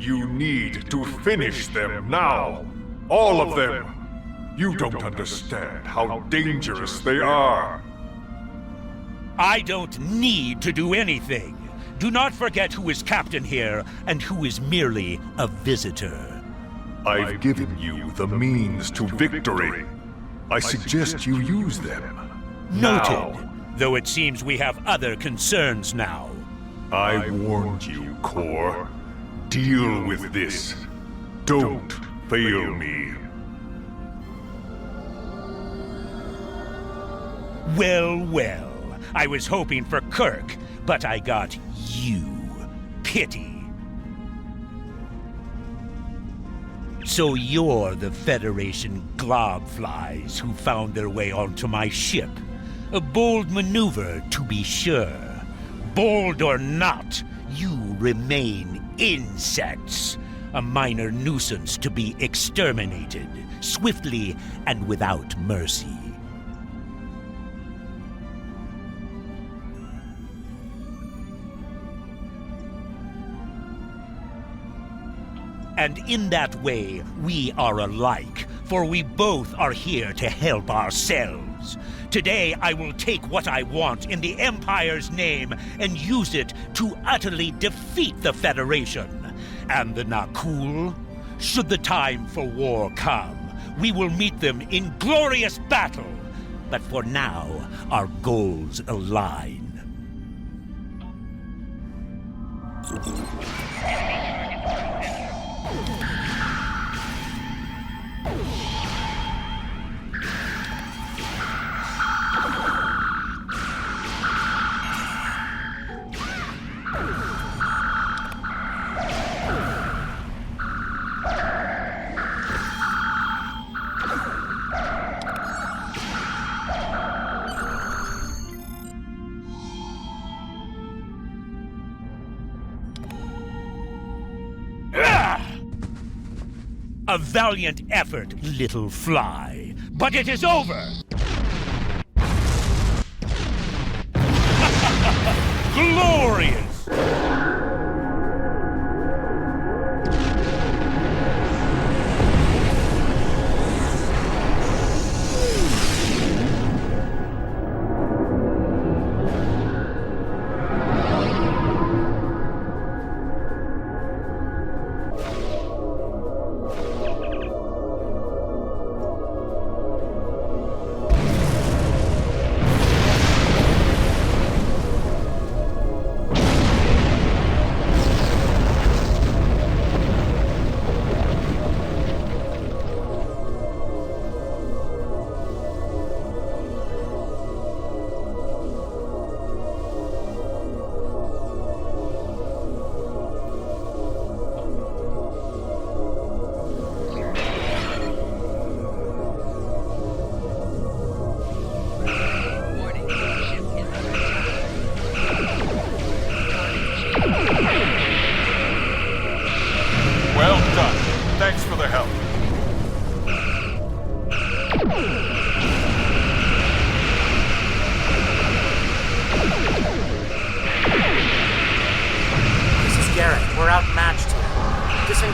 You need to finish them now. All of them. You don't understand how dangerous they are. I don't need to do anything. Do not forget who is captain here and who is merely a visitor. I've given you the means to victory. I suggest you use them. Noted. Though it seems we have other concerns now. I warned you, Core. Deal with this. Don't fail me. Well, well. I was hoping for Kirk, but I got you. Pity. So you're the Federation globflies who found their way onto my ship. A bold maneuver, to be sure. Bold or not, you remain insects. A minor nuisance to be exterminated, swiftly and without mercy. And in that way, we are alike, for we both are here to help ourselves. Today, I will take what I want in the Empire's name and use it to utterly defeat the Federation. And the Nakul? Should the time for war come, we will meet them in glorious battle. But for now, our goals align. A valiant effort, little fly. But it is over! Glorious!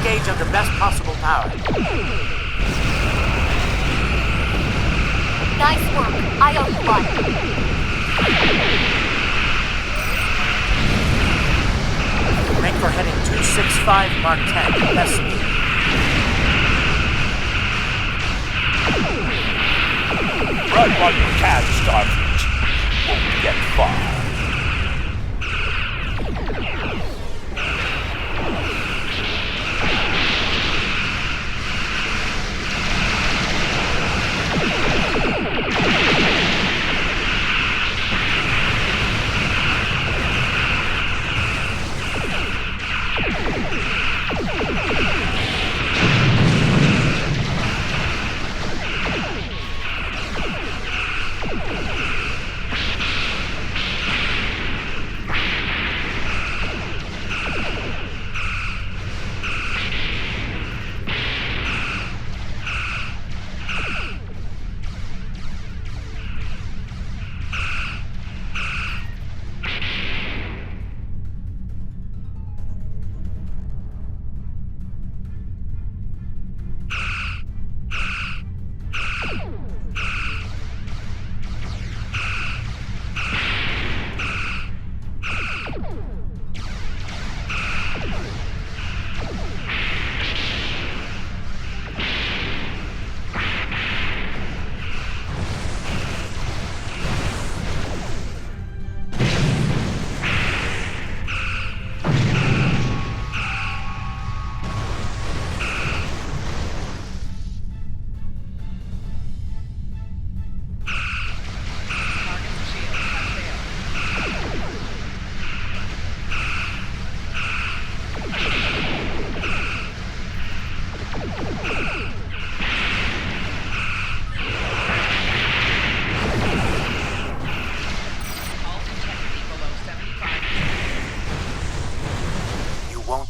engage under best possible power. Nice work. I owe you one. Make for heading 265 Mark 10. Best speed. Run while you can, Starfleet. Won't get far.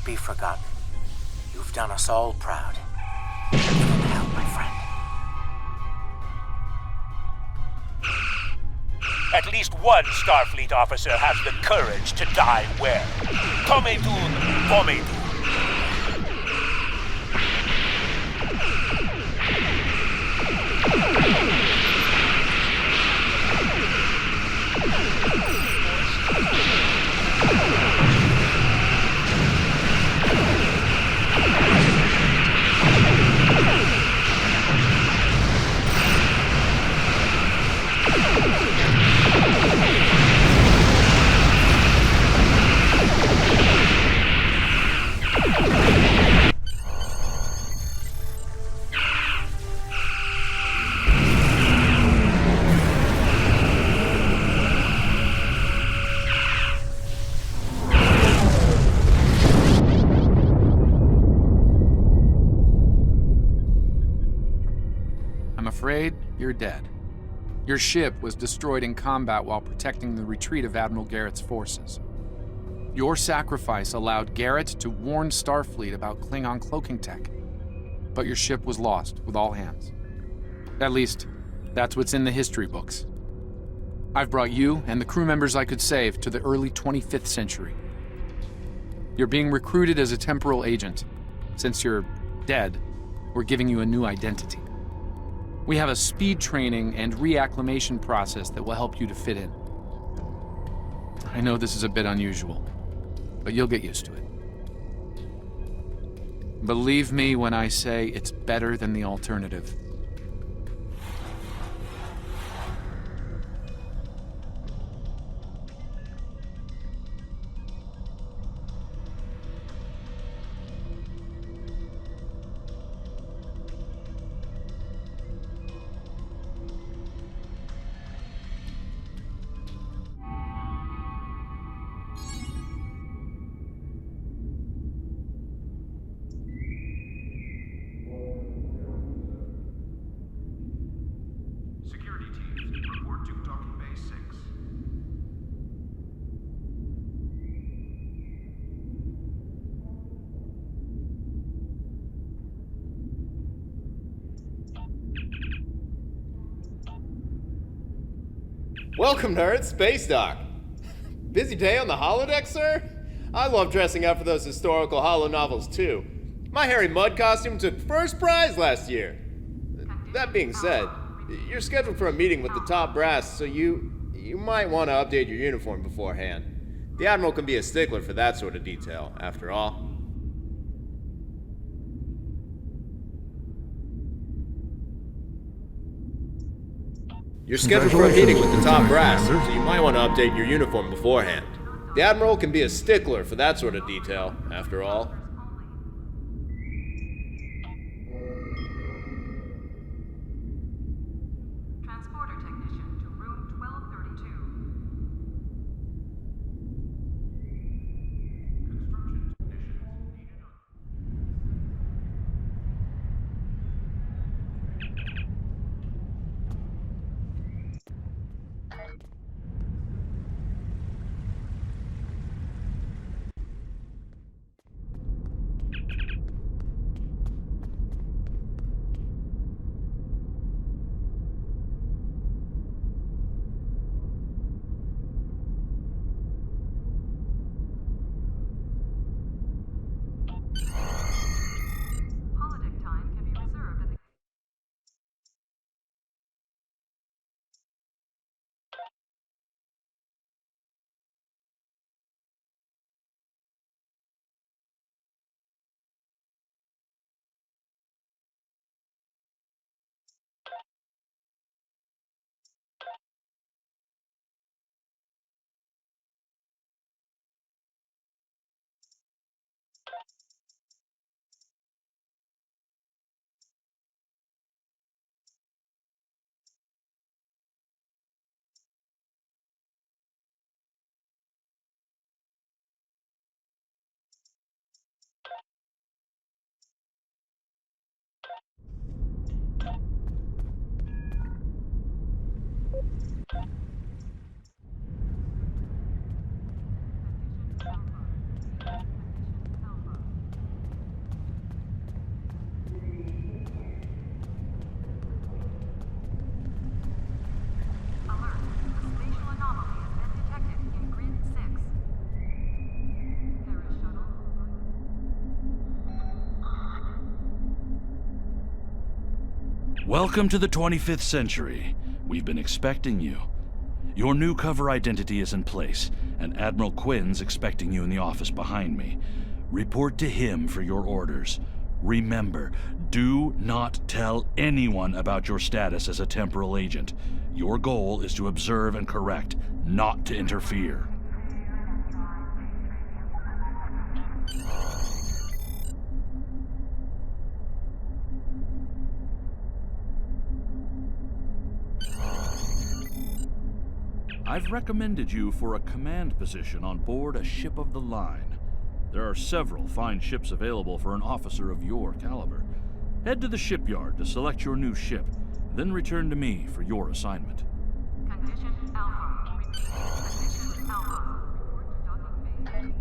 Be forgotten. You've done us all proud. Give him hell, my friend. At least one Starfleet officer has the courage to die well. Comedun, Comedun. Afraid you're dead. Your ship was destroyed in combat while protecting the retreat of Admiral Garrett's forces. Your sacrifice allowed Garrett to warn Starfleet about Klingon cloaking tech, but your ship was lost with all hands. At least, that's what's in the history books. I've brought you and the crew members I could save to the early 25th century. You're being recruited as a temporal agent. Since you're dead, we're giving you a new identity. We have a speed training and reacclimation process that will help you to fit in. I know this is a bit unusual, but you'll get used to it. Believe me when I say it's better than the alternative. Welcome, nerds. Spacedock. Busy day on the holodeck, sir? I love dressing up for those historical holo novels, too. My hairy mud costume took first prize last year. That being said, you're scheduled for a meeting with the top brass, so you might want to update your uniform beforehand. The Admiral can be a stickler for that sort of detail, after all. You're scheduled for a meeting with the top brass, so you might want to update your uniform beforehand. The Admiral can be a stickler for that sort of detail, after all. Transporter technician to room 1232. Welcome to the 25th century. We've been expecting you. Your new cover identity is in place, and Admiral Quinn's expecting you in the office behind me. Report to him for your orders. Remember, do not tell anyone about your status as a temporal agent. Your goal is to observe and correct, not to interfere. I've recommended you for a command position on board a ship of the line. There are several fine ships available for an officer of your caliber. Head to the shipyard to select your new ship, then return to me for your assignment. Condition Alpha. Condition Alpha. Report to docking bay.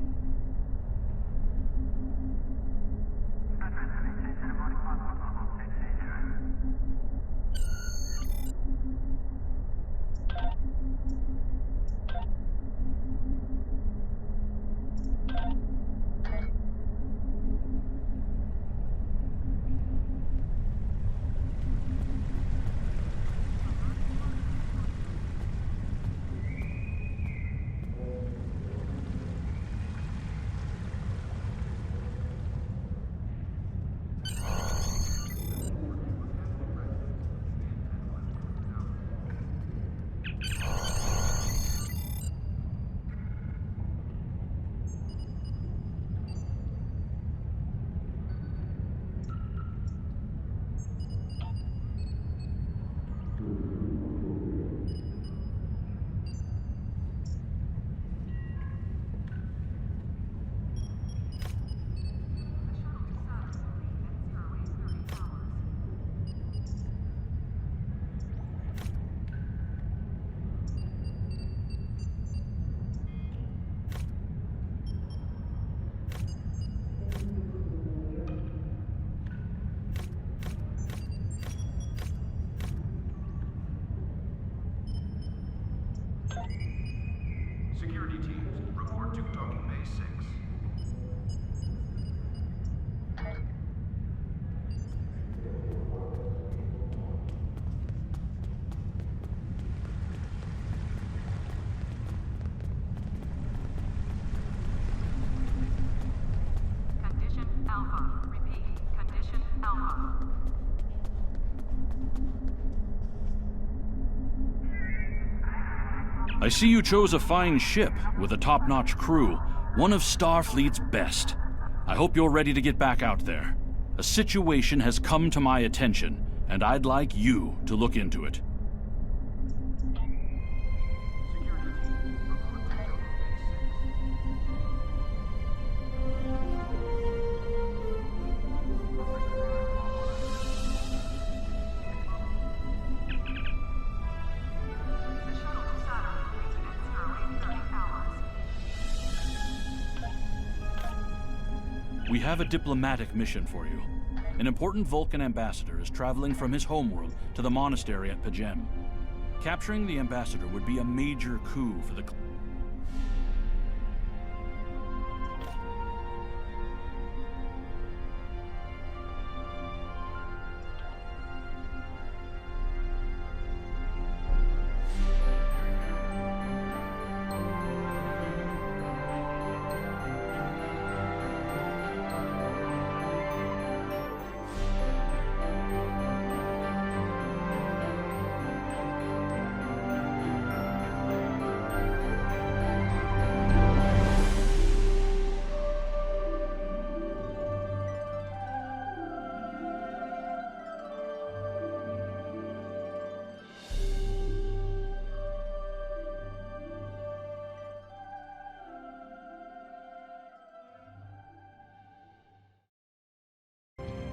Security teams, report to docking bay 6. I see you chose a fine ship with a top-notch crew, one of Starfleet's best. I hope you're ready to get back out there. A situation has come to my attention, and I'd like you to look into it. We have a diplomatic mission for you. An important Vulcan ambassador is traveling from his homeworld to the monastery at Pajem. Capturing the ambassador would be a major coup for the...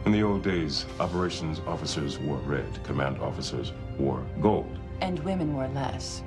In the old days, operations officers wore red, command officers wore gold. And women wore less.